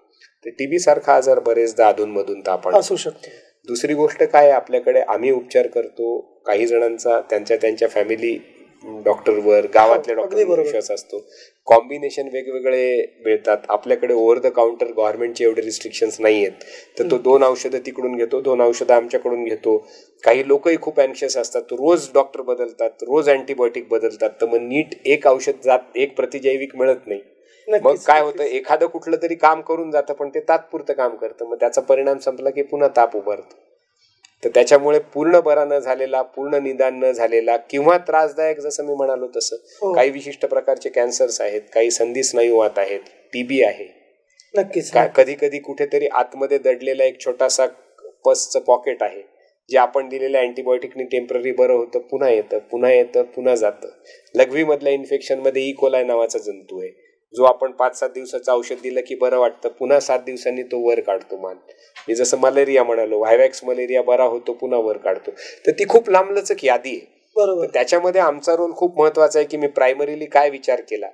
तर टीबी सारखा आजार बरेचदा अधूनमधून ताप असू शकतो. दुसरी गोष्ट काय, आपल्याकडे आम्ही उपचार करतो, काही जणांचा त्यांच्या फॅमिली डॉक्टरवर, गावातल्या डॉक्टरवर विश्वास असतो, कॉम्बिनेशन वेगवेगळे मिळतात. आपल्याकडे ओव्हर द काउंटर गव्हर्नमेंटचे एवढे रिस्ट्रिक्शन्स नाही आहेत, तर तो 2 औषधं तिकडून घेतो, 2 औषधं आमच्याकडून घेतो. काही लोकही खूप अँक्शियस असतात, तो रोज डॉक्टर बदलतात, रोज अँटीबायोटिक बदलतात, तर मग नीट एक औषध एक प्रतिजैविक मिळत नाही. मग काय होतं, एखादं कुठलं तरी काम करून जातं पण ते तात्पुरतं काम करतं, मग त्याचा परिणाम संपला की पुन्हा ताप उभारतो. तर त्याच्यामुळे पूर्ण बरा न झालेला, पूर्ण निदान न झालेला किंवा त्रासदायक, जसं मी म्हणालो तसं काही विशिष्ट प्रकारचे कॅन्सर्स आहेत, काही संधी स्नायूवात आहेत, टीबी आहे, नक्कीच कधी कधी कुठेतरी आतमध्ये दडलेला एक छोटासा पसचं पॉकेट आहे, जे आपण दिलेल्या अँटीबायोटिकनी टेम्पररी बरं होतं, पुन्हा येतं, पुन्हा येतं, पुन्हा जातं. लघवीमधल्या इन्फेक्शनमध्ये इकोलाय नावाचा जंतू आहे, जो आपण 5-7 दिवसाचं औषध दिलं की बरं वाटतं, पुन्हा 7 दिवसांनी तो वर काढतो मान. मी जसं मलेरिया म्हणालो, व्हायवॅक्स मलेरिया बरा होतो, पुन्हा वर काढतो. तर ती खूप लांबलचक यादी आहे. बरोबर. तर त्याच्यामध्ये आमचा रोल खूप महत्वाचा आहे की मी प्रायमरीली काय विचार केला.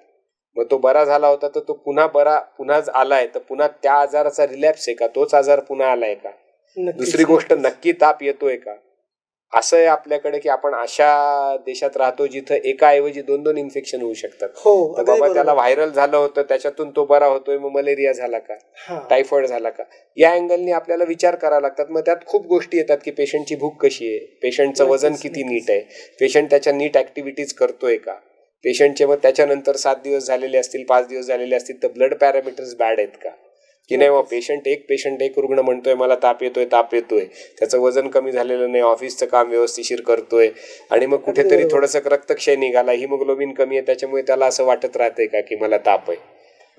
मग तो बरा झाला होता तर तो पुन्हा आलाय, तर पुन्हा त्या आजाराचा रिलॅप्स आहे का, तोच आजार पुन्हा आलाय का. दुसरी गोष्ट, नक्की ताप येतोय का. असं आहे आपल्याकडे की आपण अशा देशात राहतो जिथं एकाऐवजी 2-2 इन्फेक्शन होऊ शकतात. तर बाबा त्याला व्हायरल झालं होतं, त्याच्यातून तो बरा होतोय, मग मलेरिया झाला का, टायफॉइड झाला का, या अँगलनी आपल्याला विचार करावा लागतात. मग त्यात खूप गोष्टी येतात की पेशंटची भूक कशी आहे, पेशंटचं वजन किती नीट आहे, पेशंट त्याच्या नीट ऍक्टिव्हिटीज करतोय का, पेशंटचे मग त्याच्यानंतर 7 दिवस झालेले असतील, 5 दिवस झालेले असतील तर ब्लड पॅरामीटर्स बॅड आहेत का, की नाही मग पेशंट एक रुग्ण म्हणतोय मला ताप येतोय, त्याचं वजन कमी झालेलं नाही, ऑफिसचं काम व्यवस्थिशीर करतोय, आणि मग कुठेतरी थोडंसं रक्तक्षय निघाला, हिमोग्लोबिन कमी आहे, त्याच्यामुळे त्याला असं वाटत राहतंय का की मला ताप आहे.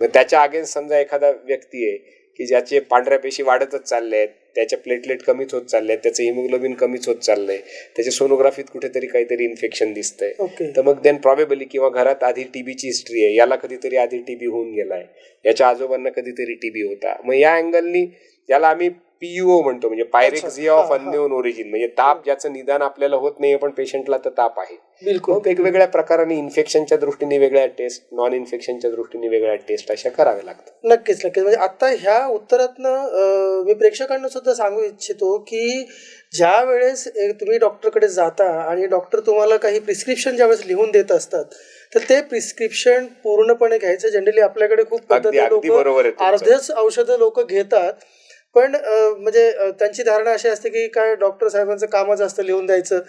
मग त्याच्या अगेन्स्ट समजा एखादा व्यक्ती आहे की ज्याचे पांढऱ्या पेशी वाढतच चालले आहेत, त्याच्या प्लेटलेट कमीच होत चालले आहेत, त्याचं हिमोग्लोबिन कमीच होत चाललंय, त्याच्या सोनोग्राफीत कुठेतरी काहीतरी इन्फेक्शन दिसतंय, तर मग देन प्रॉबेबली किंवा घरात आधी टीबीची हिस्ट्री आहे, याला कधीतरी आधी टीबी होऊन गेलाय, याच्या आजोबांना कधीतरी टीबी होता. मग या अँगलनी याला आम्ही PUO म्हणतो, म्हणजे पायरेक्झिया ऑफ अननोन ओरिजिन, म्हणजे ताप ज्याचं निदान आपल्याला होत नाही पण पेशंटला तर ताप आहे. बिलकुल. वेगवेगळ्या प्रकाराने इन्फेक्शनच्या दृष्टीने वेगळ्या टेस्ट, नॉन इन्फेक्शनच्या दृष्टीने वेगळ्या टेस्ट अशा कराव्या लागतात. नक्कीच. म्हणजे आता ह्या उत्तरातनं मी प्रेक्षकांना सुद्धा सांगू इच्छितो की ज्या वेळेस तुम्ही डॉक्टरकडे जाता आणि डॉक्टर तुम्हाला काही प्रिस्क्रिप्शन ज्यावेळेस लिहून देत असतात, तर ते प्रिस्क्रिप्शन पूर्णपणे घ्यायचं. जनरली आपल्याकडे खूप पद्धती लोक अर्धेच औषधं लोक घेतात, पण म्हणजे त्यांची धारणा अशी असते की काय डॉक्टर साहेबांचं कामच असतं लिहून द्यायचं,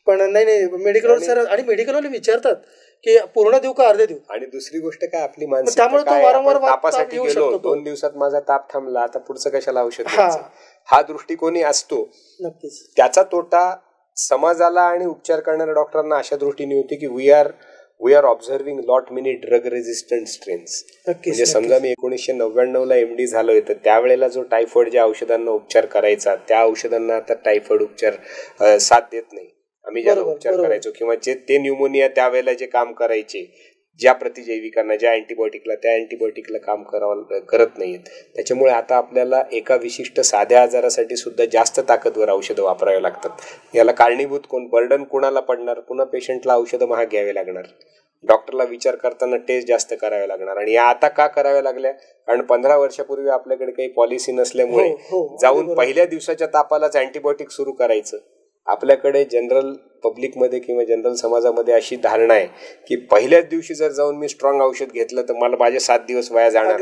पण नाही मेडिकल सर आणि मेडिकलवाले विचारतात की पूर्ण देऊ का अर्धे देऊ. आणि दुसरी गोष्ट काय, आपली माणसं त्यामुळे तो वारंवार तापासाठी गेलो, 2 दिवसात माझा ताप थांबला, आता पुढचं कशाला औषध घ्यायचं, हा दृष्टिकोनी असतो. नक्कीच. त्याचा तोटा समाजाला आणि उपचार करणाऱ्या डॉक्टरांना अशा दृष्टीने होते की we are observing lot many drug resistant strains. म्हणजे समजा मी 1999ला MD झालोय, तर त्यावेळेला जो टायफॉइड ज्या औषधांना उपचार करायचा, त्या औषधांना आता टायफॉइड उपचार साथ देत नाही. आम्ही ज्याला उपचार करायचो किंवा जे ते न्यूमोनिया त्यावेळेला जे काम करायचे, ज्या प्रतिजैविकांना, ज्या अँटीबायोटिकला, त्या अँटीबायोटिकला काम करत नाहीत. त्याच्यामुळे आता आपल्याला एका विशिष्ट साध्या आजारासाठी सुद्धा जास्त ताकदवर औषधं वापरावी लागतात. याला कारणीभूत कोण, बर्डन कोणाला पडणार, पुन्हा पेशंटला औषधं महाग घ्यावी लागणार, डॉक्टरला विचार करताना टेस्ट जास्त करावे लागणार. आणि या आता का कराव्या लागल्या, कारण 15 वर्षापूर्वी आपल्याकडे काही पॉलिसी नसल्यामुळे जाऊन पहिल्या दिवसाच्या तापालाच अँटीबायोटिक सुरू करायचं. आपल्याकडे जनरल पब्लिकमध्ये किंवा जनरल समाजामध्ये अशी धारणा आहे की पहिल्याच दिवशी जर जाऊन मी स्ट्रॉंग औषध घेतलं तर मला माझे 7 दिवस वाया जाणार.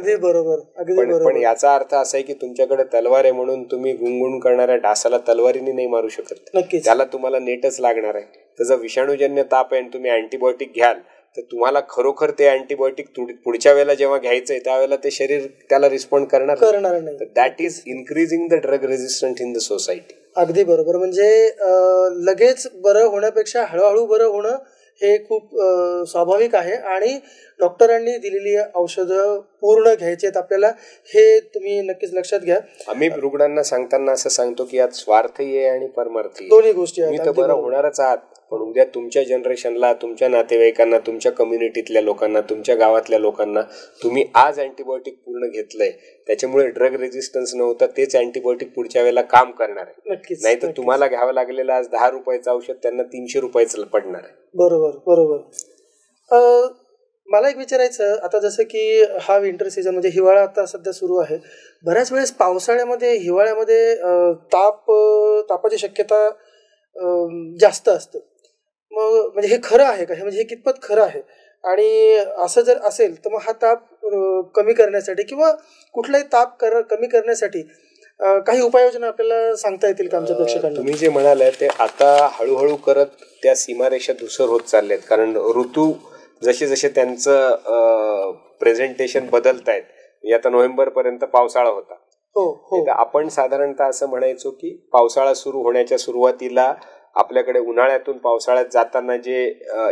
पण याचा अर्थ असा आहे की तुमच्याकडे तलवार आहे म्हणून तुम्ही गुणगुण करणाऱ्या डासाला तलवारीने नाही मारू शकत, त्याला तुम्हाला नेटच लागणार आहे. त्याचा विषाणूजन्य ताप आहे आणि तुम्ही अँटीबायोटिक घ्याल तर तुम्हाला खरोखर ते अँटीबायोटिक पुढच्या वेळेला जेव्हा घ्यायचंय त्यावेळेला ते शरीर त्याला रिस्पॉन्ड करणार नाही. That is increasing the drug resistant in the society. अगदी बरोबर. म्हणजे लगेच बरं होण्यापेक्षा हळूहळू बरं होणं हे खूप स्वाभाविक आहे आणि डॉक्टरांनी दिलेली औषधं पूर्ण घ्यायची आहेत आपल्याला, हे तुम्ही नक्कीच लक्षात घ्या. आम्ही रुग्णांना सांगताना असं सांगतो की यात स्वार्थही आहे आणि परमार्थी, दोन्ही गोष्टी आहेत. तुम्ही तर बरं होणारच आहात, पण उद्या तुमच्या जनरेशनला, तुमच्या नातेवाईकांना, तुमच्या कम्युनिटीतल्या लोकांना, तुमच्या गावातल्या लोकांना तुम्ही आज अँटीबायोटिक पूर्ण घेतलंय, त्याच्यामुळे ड्रग रेझिस्टन्स नव्हतं, तेच अँटीबायोटिक पुढच्या वेळेला काम करणार आहे. नाही तर तुम्हाला घ्यावं लागलेलं आज 10 रुपयाचं औषध त्यांना 300 रुपयाचं पडणार आहे. बरोबर. मला एक विचारायचं, आता जसं की हा विंटर सीझन म्हणजे हिवाळा आता सध्या सुरू आहे, बऱ्याच वेळेस पावसाळ्यामध्ये, हिवाळ्यामध्ये तापाची शक्यता जास्त असते. मग म्हणजे हे खरं आहे का, म्हणजे हे कितपत खरं आहे, आणि असं जर असेल तर मग हा ताप कमी करण्यासाठी किंवा कुठलाही ताप कमी करण्यासाठी काही उपाययोजना आपल्याला सांगता येतील का आमच्या प्रेक्षकांना? तुम्ही जे म्हणाले ते आता हळूहळू करत त्या सीमारेषा धुसर होत चाललेत, कारण ऋतू जसे जसे त्यांचं प्रेझेंटेशन बदलत आहेत. आता नोव्हेंबर पर्यंत पावसाळा होता, आपण साधारणतः असं म्हणायचो की पावसाळा सुरू होण्याच्या सुरुवातीला आपल्याकडे उन्हाळ्यातून पावसाळ्यात जाताना जे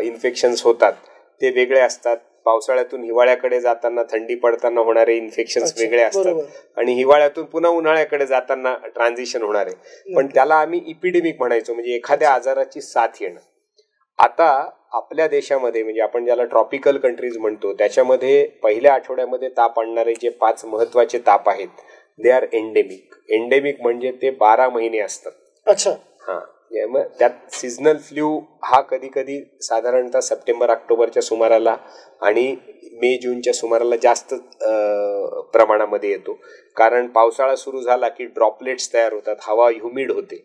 इन्फेक्शन्स होतात ते वेगळे असतात, पावसाळ्यातून हिवाळ्याकडे जाताना थंडी पडताना होणारे इन्फेक्शन्स वेगळे असतात आणि हिवाळ्यातून पुन्हा उन्हाळ्याकडे जाताना ट्रान्झिशन होणार आहे. पण त्याला आम्ही इपिडेमिक म्हणायचो, म्हणजे एखाद्या आजाराची साथ येणं. आता आपल्या देशामध्ये म्हणजे आपण ज्याला ट्रॉपिकल कंट्रीज म्हणतो त्याच्यामध्ये पहिल्या आठवड्यामध्ये ताप आणणारे जे 5 महत्वाचे ताप आहेत दे आर एंडेमिक. एंडेमिक म्हणजे ते 12 महिने असतात. अच्छा. हा, मग त्यात सीझनल फ्ल्यू हा कधी कधी साधारणतः सप्टेंबर ऑक्टोबरच्या सुमाराला आणि मे जूनच्या सुमाराला जास्त प्रमाणामध्ये येतो. कारण पावसाळा सुरू झाला की ड्रॉपलेट्स तयार होतात, हवा ह्युमिड होते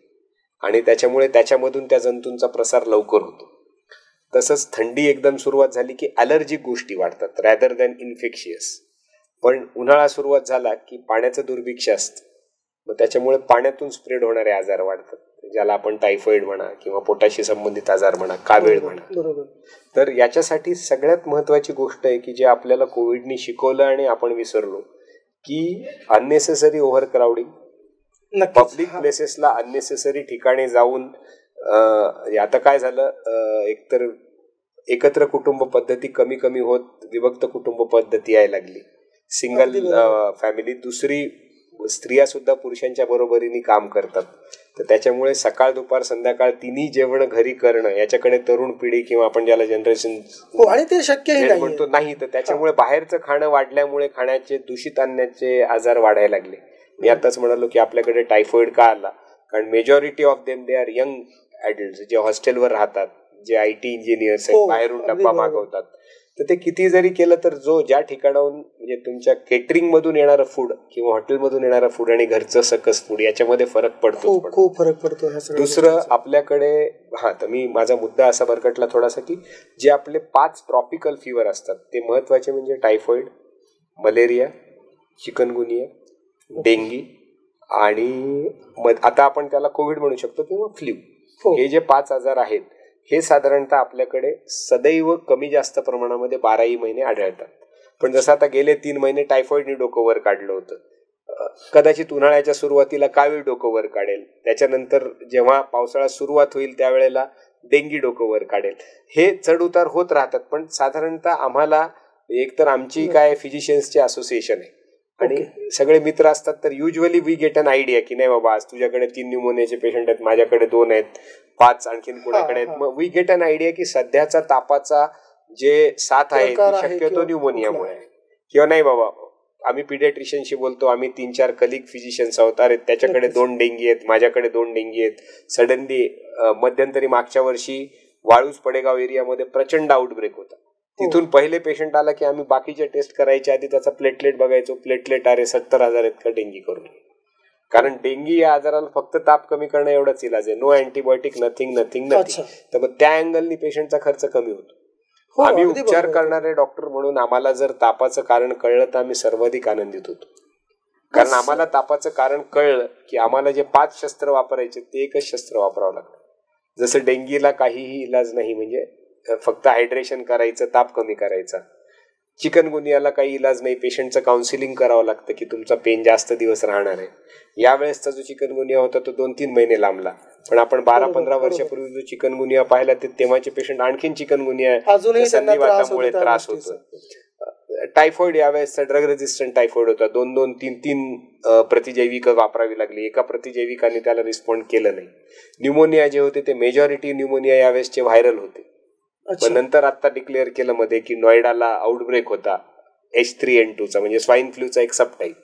आणि त्याच्यामुळे त्याच्यामधून त्या जंतूंचा प्रसार लवकर होतो. तसंच थंडी एकदम सुरुवात झाली की ॲलर्जिक गोष्टी वाढतात रॅदर दॅन इन्फेक्शियस. पण उन्हाळा सुरुवात झाला की पाण्याचं दुर्भिक्ष असतं, मग त्याच्यामुळे पाण्यातून स्प्रेड होणारे आजार वाढतात, ज्याला आपण टायफॉइड म्हणा किंवा पोटाशी संबंधित आजार म्हणा, कावीळ म्हणा. तर याच्यासाठी सगळ्यात महत्वाची गोष्ट आहे की जे आपल्याला कोविडनी शिकवलं आणि आपण विसरलो की अननेसेसरी ओव्हर क्राऊडिंग, पब्लिक प्लेसेसला अननेसेसरी ठिकाणी जाऊन. आता काय झालं, एकतर एकत्र कुटुंब पद्धती कमी कमी होत विभक्त कुटुंब पद्धती यायला लागली, सिंगल फॅमिली. दुसरी, स्त्रिया सुद्धा पुरुषांच्या बरोबरीने काम करतात, तर त्याच्यामुळे सकाळ दुपार संध्याकाळ तिन्ही जेवण घरी करणं याच्याकडे तरुण पिढी किंवा आपण ज्याला जनरेशन आणि ते शक्य म्हणतो नाही, तर त्याच्यामुळे बाहेरचं खाणं वाढल्यामुळे खाण्याचे दूषित आणण्याचे आजार वाढायला लागले. मी आताच म्हणालो की आपल्याकडे टायफॉइड का आला, कारण majority of them they are young adults जे हॉस्टेलवर राहतात, जे IT इंजिनियर्स आहेत, बाहेरून डब्बा मागवतात. तर ते किती जरी केलं तर जो ज्या ठिकाणाहून म्हणजे तुमच्या केटरिंग मधून येणारं फूड किंवा हॉटेलमधून येणारं फूड आणि घरचं सकस फूड याच्यामध्ये फरक पडतो, खूप फरक पडतो. दुसरं आपल्याकडे तर मी माझा मुद्दा असा भरकटला थोडासा की जे आपले 5 ट्रॉपिकल फीवर असतात ते महत्वाचे म्हणजे टायफॉइड, मलेरिया, चिकनगुनिया, डेंगी आणि आता आपण त्याला कोविड म्हणू शकतो किंवा फ्ल्यू. हे जे 5 आजार आहेत हे साधारणतः आपल्याकडे सदैव कमी जास्त प्रमाणामध्ये 12ही महिने आढळतात. पण जसं आता गेले 3 महिने टायफॉइडने डोकं वर काढलं होतं, कदाचित उन्हाळ्याच्या सुरुवातीला कावीळ डोकं वर काढेल, त्याच्यानंतर जेव्हा पावसाळा सुरुवात होईल त्यावेळेला डेंगी डोकं वर काढेल. हे चढ उतार होत राहतात. पण साधारणतः आम्हाला एकतर आमची काय फिजिशियन्सची असोसिएशन आहे आणि सगळे मित्र असतात, तर usually we get an idea की नाही बाबा आज तुझ्याकडे 3 न्यूमोनियाचे पेशंट आहेत, माझ्याकडे 2 आहेत, 5 आणखीन कुणाकडे आहेत. मग वी गेट अन आयडिया की सध्याचा तापाचा जे साथ आहे ती शक्यतो न्यूमोनियामुळे आहे किंवा नाही बाबा. आम्ही पिडियाट्रिशियनशी बोलतो, आम्ही 3-4 कलिग फिजिशियन्स आहोत, अरे त्याच्याकडे 2 डेंगी आहेत, माझ्याकडे 2 डेंगी आहेत. सडनली मध्यंतरी मागच्या वर्षी वाळूज पडेगाव एरियामध्ये प्रचंड आउटब्रेक होता. तिथून पहिले पेशंट आला की आम्ही बाकीचे टेस्ट करायच्या आधी त्याचा प्लेटलेट बघायचो, प्लेटलेट अरे 70,000 आहेत का डेंगी करून. कारण डेंगी या आजाराला फक्त ताप कमी करणं एवढंच इलाज आहे, नो अँटीबायोटिक, नथिंग. तर मग त्या अँगलनी पेशंटचा खर्च कमी होतो. आम्ही उपचार करणारे डॉक्टर म्हणून आम्हाला जर तापाचं कारण कळलं तर आम्ही सर्वाधिक आनंदित होतो. कारण आम्हाला तापाचं कारण कळलं की आम्हाला जे 5 शस्त्र वापरायचे ते एकच शस्त्र वापरावं लागतं. जसं डेंगीला काहीही इलाज नाही, म्हणजे फक्त हायड्रेशन करायचं, ताप कमी करायचा. चिकनगुनियाला काही इलाज नाही, पेशंटचं काउन्सिलिंग करावं लागतं की तुमचा पेन जास्त दिवस राहणार आहे. यावेळेसचा जो चिकनगुनिया होता तो 2-3 महिने लांबला, पण आपण 12-15 वर्षापूर्वी जो चिकनगुनिया पाहिला ते तेव्हाचे पेशंट आणखीन चिकनगुनिया संधिवातामुळे त्रास होतो. टायफॉइड यावेळेसचा ड्रग रेझिस्टंट टायफॉइड होता, 2-2, 3-3 प्रतिजैविक वापरावी लागली, एका प्रतिजैविकाने त्याला रिस्पॉन्ड केलं नाही. न्यूमोनिया जे होते ते मेजॉरिटी न्यूमोनिया यावेळेसचे व्हायरल होते. पण नंतर आता डिक्लेअर केलं मध्ये की नोएडाला आउटब्रेक होता H3N2चा, म्हणजे स्वाईन फ्लूचा एक subtype.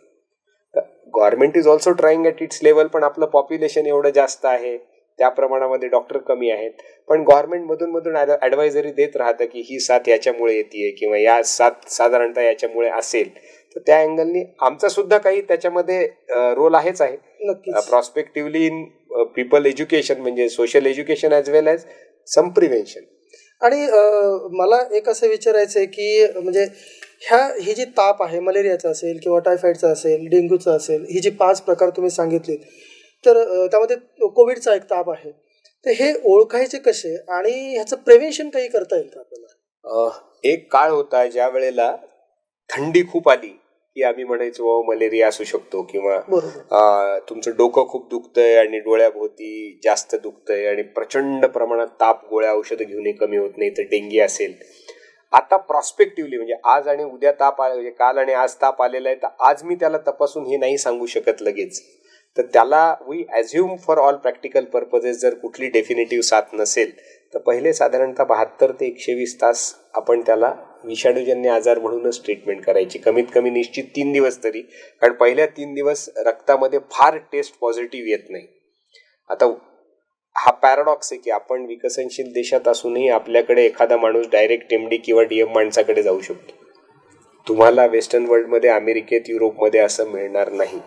Government is also trying at its level, पण आपलं पॉप्युलेशन एवढं जास्त आहे, त्या प्रमाणामध्ये डॉक्टर कमी आहेत. पण गव्हर्नमेंट मधून ॲडवायझरी देत राहतं की ही साथ याच्यामुळे येते किंवा या साथ साधारणतः याच्यामुळे असेल. तर त्या अँगलनी आमचा सुद्धा काही त्याच्यामध्ये रोल आहेच आहे. प्रॉस्पेक्टिव्हली इन पीपल एज्युकेशन, म्हणजे सोशल एज्युकेशन ॲज वेल ॲज सम प्रिव्हेन्शन. आणि मला एक असं विचारायचं आहे की म्हणजे ही जी ताप आहे, मलेरियाचा असेल किंवा टायफॉइडचा असेल, डेंग्यूचा असेल, ही जी 5 प्रकार तुम्ही सांगितलेत, तर त्यामध्ये कोविडचा एक ताप आहे, तर हे ओळखायचे कसे आणि ह्याचं प्रिव्हेन्शन काही करता येईल का आपल्याला? एक काळ होता ज्या वेळेला थंडी खूप आली की आम्ही म्हणायचो मलेरिया असू शकतो किंवा तुमचं डोकं खूप दुखतंय आणि डोळ्याभोवती जास्त दुखतंय आणि प्रचंड प्रमाणात ताप, गोळ्या औषधं घेऊनही कमी होत नाही, तर डेंगी असेल. आता प्रॉस्पेक्टिव्हली म्हणजे आज आणि उद्या ताप म्हणजे काल आणि आज ताप आलेला आहे, तर आज मी त्याला तपासून हे नाही सांगू शकत लगेच. तर त्याला we assume for all practical purposes जर कुठली डेफिनेटिव्ह साथ नसेल तर पहिले साधारणतः 72 ते 120 तास आपण त्याला विषाणूजन्य आजार म्हणूनच ट्रीटमेंट करायची, कमीत कमी निश्चित 3 दिवस तरी, कारण पहिल्या 3 दिवस रक्तामध्ये फार टेस्ट पॉझिटिव्ह येत नाही. आता हा पॅराडॉक्स आहे की आपण विकसनशील देशात असूनही आपल्याकडे एखादा माणूस डायरेक्ट MD किंवा DM माणसाकडे जाऊ शकतो. तुम्हाला वेस्टर्न वर्ल्डमध्ये, अमेरिकेत, युरोपमध्ये असं मिळणार नाही.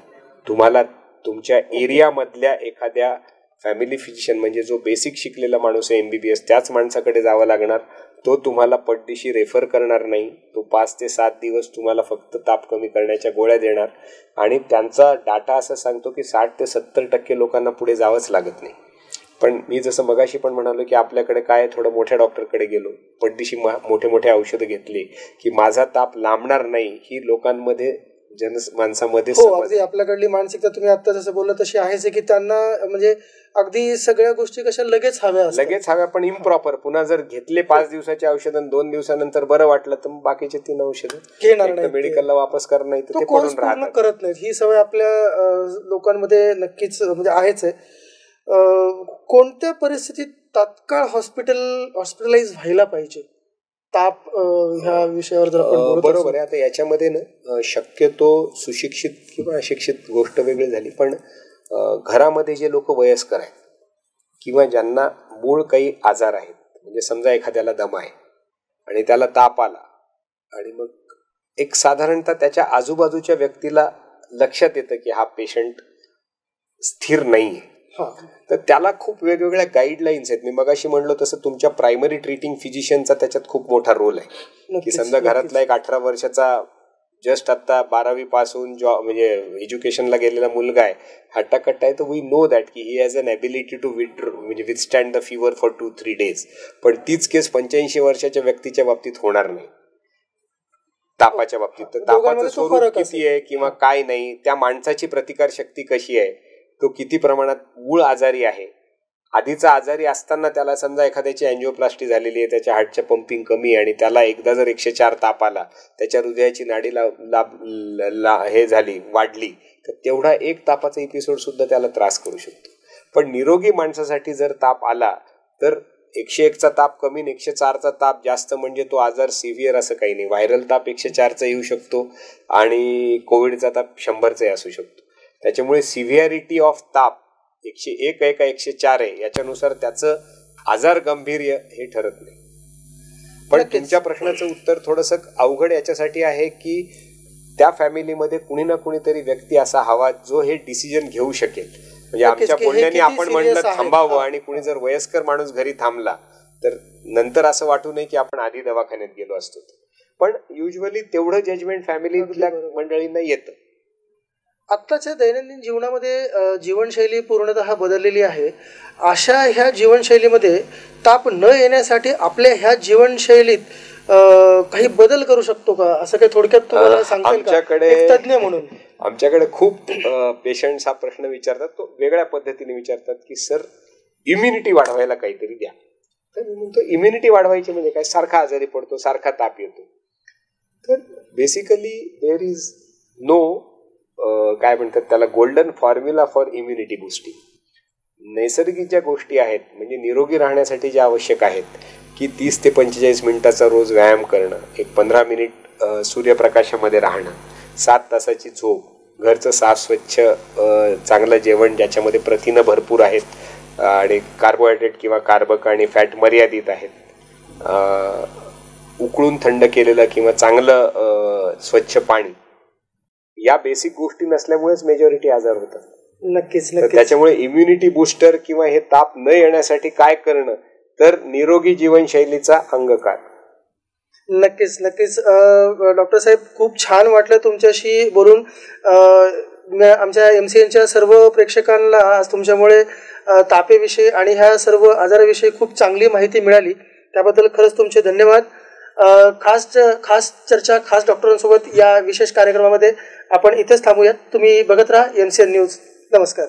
तुम्हाला तुमच्या एरियामधल्या एखाद्या फॅमिली फिजिशियन म्हणजे जो बेसिक शिकलेला माणूस आहे MBBS त्याच माणसाकडे जावं लागणार. तो तुम्हाला पटदिशी रेफर करणार नाही. तो 5 ते 7 दिवस तुम्हाला फक्त ताप कमी करण्याच्या गोळ्या देणार आणि त्यांचा डाटा असं सांगतो की 60 ते 70% लोकांना पुढे जावंच लागत नाही. पण मी जसं मगाशी पण म्हणालो की आपल्याकडे काय, थोडं मोठ्या डॉक्टरकडे गेलो, पटदिशी मोठे मोठे औषधं घेतली की माझा ताप लांबणार नाही, ही लोकांमध्ये माणसामध्ये अगदी आपल्याकडली मानसिकता तुम्ही आता जसं बोलला तशी आहेच की त्यांना म्हणजे अगदी सगळ्या गोष्टी कशा लगेच हव्या पण इम्प्रॉपर. पुन्हा जर घेतले 5 दिवसाचे औषध आणि 2 दिवसानंतर बरं वाटलं तर बाकीचे 3 औषधं घेणार नाही, मेडिकलला वापस करणार नाही, तर ते पडून राहतात, करत नाहीत. ही सवय आपल्या लोकांमध्ये नक्कीच म्हणजे आहेच आहे. कोणत्या परिस्थितीत तात्काळ हॉस्पिटलाइज व्हायला पाहिजे ताप ह्या विषयावर जर आपण बरोबर आहे. आता याच्यामध्ये ना शक्यतो सुशिक्षित किंवा अशिक्षित गोष्ट वेगळी झाली, पण घरामध्ये जे लोक वयस्कर आहेत किंवा ज्यांना मूळ काही आजार आहेत, म्हणजे समजा एखाद्याला दमा आहे आणि त्याला ताप आला आणि मग एक साधारणतः त्याच्या आजूबाजूच्या व्यक्तीला लक्षात येतं की हा पेशंट स्थिर नाही आहे, तर त्याला खूप वेगवेगळ्या गाईडलाईन्स आहेत. मी मगाशी म्हणलो तसं तुमच्या प्रायमरी ट्रीटिंग फिजिशियनचा त्याच्यात खूप मोठा रोल आहे. की समजा घरातला एक 18 वर्षाचा जस्ट आता 12वी पास होऊन म्हणजे एज्युकेशनला गेलेला मुलगा आहे, हट्टाकट्टा आहे, तर वी नो दॅट की he has an ability to म्हणजे withstand the fever for 2-3 days. पण तीच केस 85 वर्षाच्या व्यक्तीच्या बाबतीत होणार नाही तापाच्या बाबतीत. तर तापाचं स्वरूप किती आहे किंवा काय नाही, त्या माणसाची प्रतिकार शक्ती कशी आहे, तो किती प्रमाणात मूळ आजारी आहे, आधीचा आजारी असताना त्याला समजा एखाद्याची अँजिओप्लास्टी झालेली आहे, त्याच्या हार्टच्या पंपिंग कमी आहे आणि त्याला एकदा जर 104 ताप आला, त्याच्या हृदयाची नाडी हे झाली वाढली, तर तेवढा एक तापाचा एपिसोड सुद्धा त्याला त्रास करू शकतो. पण निरोगी माणसासाठी जर ताप आला तर 101चा ताप कमी, 104चा ताप जास्त, म्हणजे तो आजार सिव्हिअर असं काही नाही. व्हायरल ताप 104चा येऊ शकतो आणि कोविडचा ताप 100चा असू शकतो. त्याच्यामुळे सिव्हिअरिटी ऑफ ताप 101 आहे का 104 आहे याच्यानुसार त्याचं आजार गांभीर्य हे ठरत नाही. पण तुमच्या प्रश्नाचं उत्तर थोडंसं अवघड याच्यासाठी आहे की त्या फॅमिलीमध्ये कुणी ना कुणीतरी व्यक्ती असा हवा जो हे डिसिजन घेऊ शकेल. म्हणजे आमच्या बोलण्याने आपण म्हणलं थांबावं आणि कुणी जर वयस्कर माणूस घरी थांबला तर नंतर असं वाटू नये की आपण आधी दवाखान्यात गेलो असतो. पण युजली तेवढं जजमेंट फॅमिलीतल्या मंडळींना येतं. आत्ताच्या दैनंदिन जीवनामध्ये जीवनशैली पूर्णतः बदललेली आहे. अशा ह्या जीवनशैलीमध्ये ताप न येण्यासाठी आपल्या ह्या जीवनशैलीत काही बदल करू शकतो का, असं काही थोडक्यात तुम्हाला सांगेल का एक तज्ञ म्हणून? आमच्याकडे खूप पेशंट्स हा प्रश्न विचारतात, तो वेगळ्या पद्धतीने विचारतात की सर इम्युनिटी वाढवायला काहीतरी द्या. तर मी म्हणतो इम्युनिटी वाढवायची म्हणजे काय, सारखा आजारी पडतो, सारखा ताप येतो. तर बेसिकली देअर इज नो काय म्हणतात त्याला golden formula for immunity boosting. नैसर्गिक ज्या गोष्टी आहेत म्हणजे निरोगी राहण्यासाठी ज्या आवश्यक आहेत की 30 ते 45 मिनिटाचा रोज व्यायाम करणं, एक 15 मिनिट सूर्यप्रकाशामध्ये राहणं, 7 तासाची झोप, घरचं साफ स्वच्छ चांगलं जेवण ज्याच्यामध्ये प्रथिनं भरपूर आहेत आणि कार्बोहायड्रेट किंवा कार्बक आणि फॅट मर्यादित आहेत, उकळून थंड केलेलं किंवा चांगलं स्वच्छ पाणी, या बेसिक गोष्टी नसल्यामुळेच मेजॉरिटी आजार होतात. नक्कीच. त्याच्यामुळे इम्युनिटी बुस्टर किंवा हे ताप न येण्यासाठी काय करणं, तर निरोगी जीवनशैलीचा अंगीकार. नक्कीच. डॉक्टर साहेब, खूप छान वाटलं तुमच्याशी बोलून. आमच्या MCNच्या सर्व प्रेक्षकांना आज तुमच्यामुळे तापेविषयी आणि ह्या सर्व आजाराविषयी खूप चांगली माहिती मिळाली, त्याबद्दल खरंच तुमचे धन्यवाद. खास चर्चा खास डॉक्टरांसोबत या विशेष कार्यक्रमामध्ये आपण इथेच थांबूयात. तुम्ही बघत राहा MCN न्यूज. नमस्कार.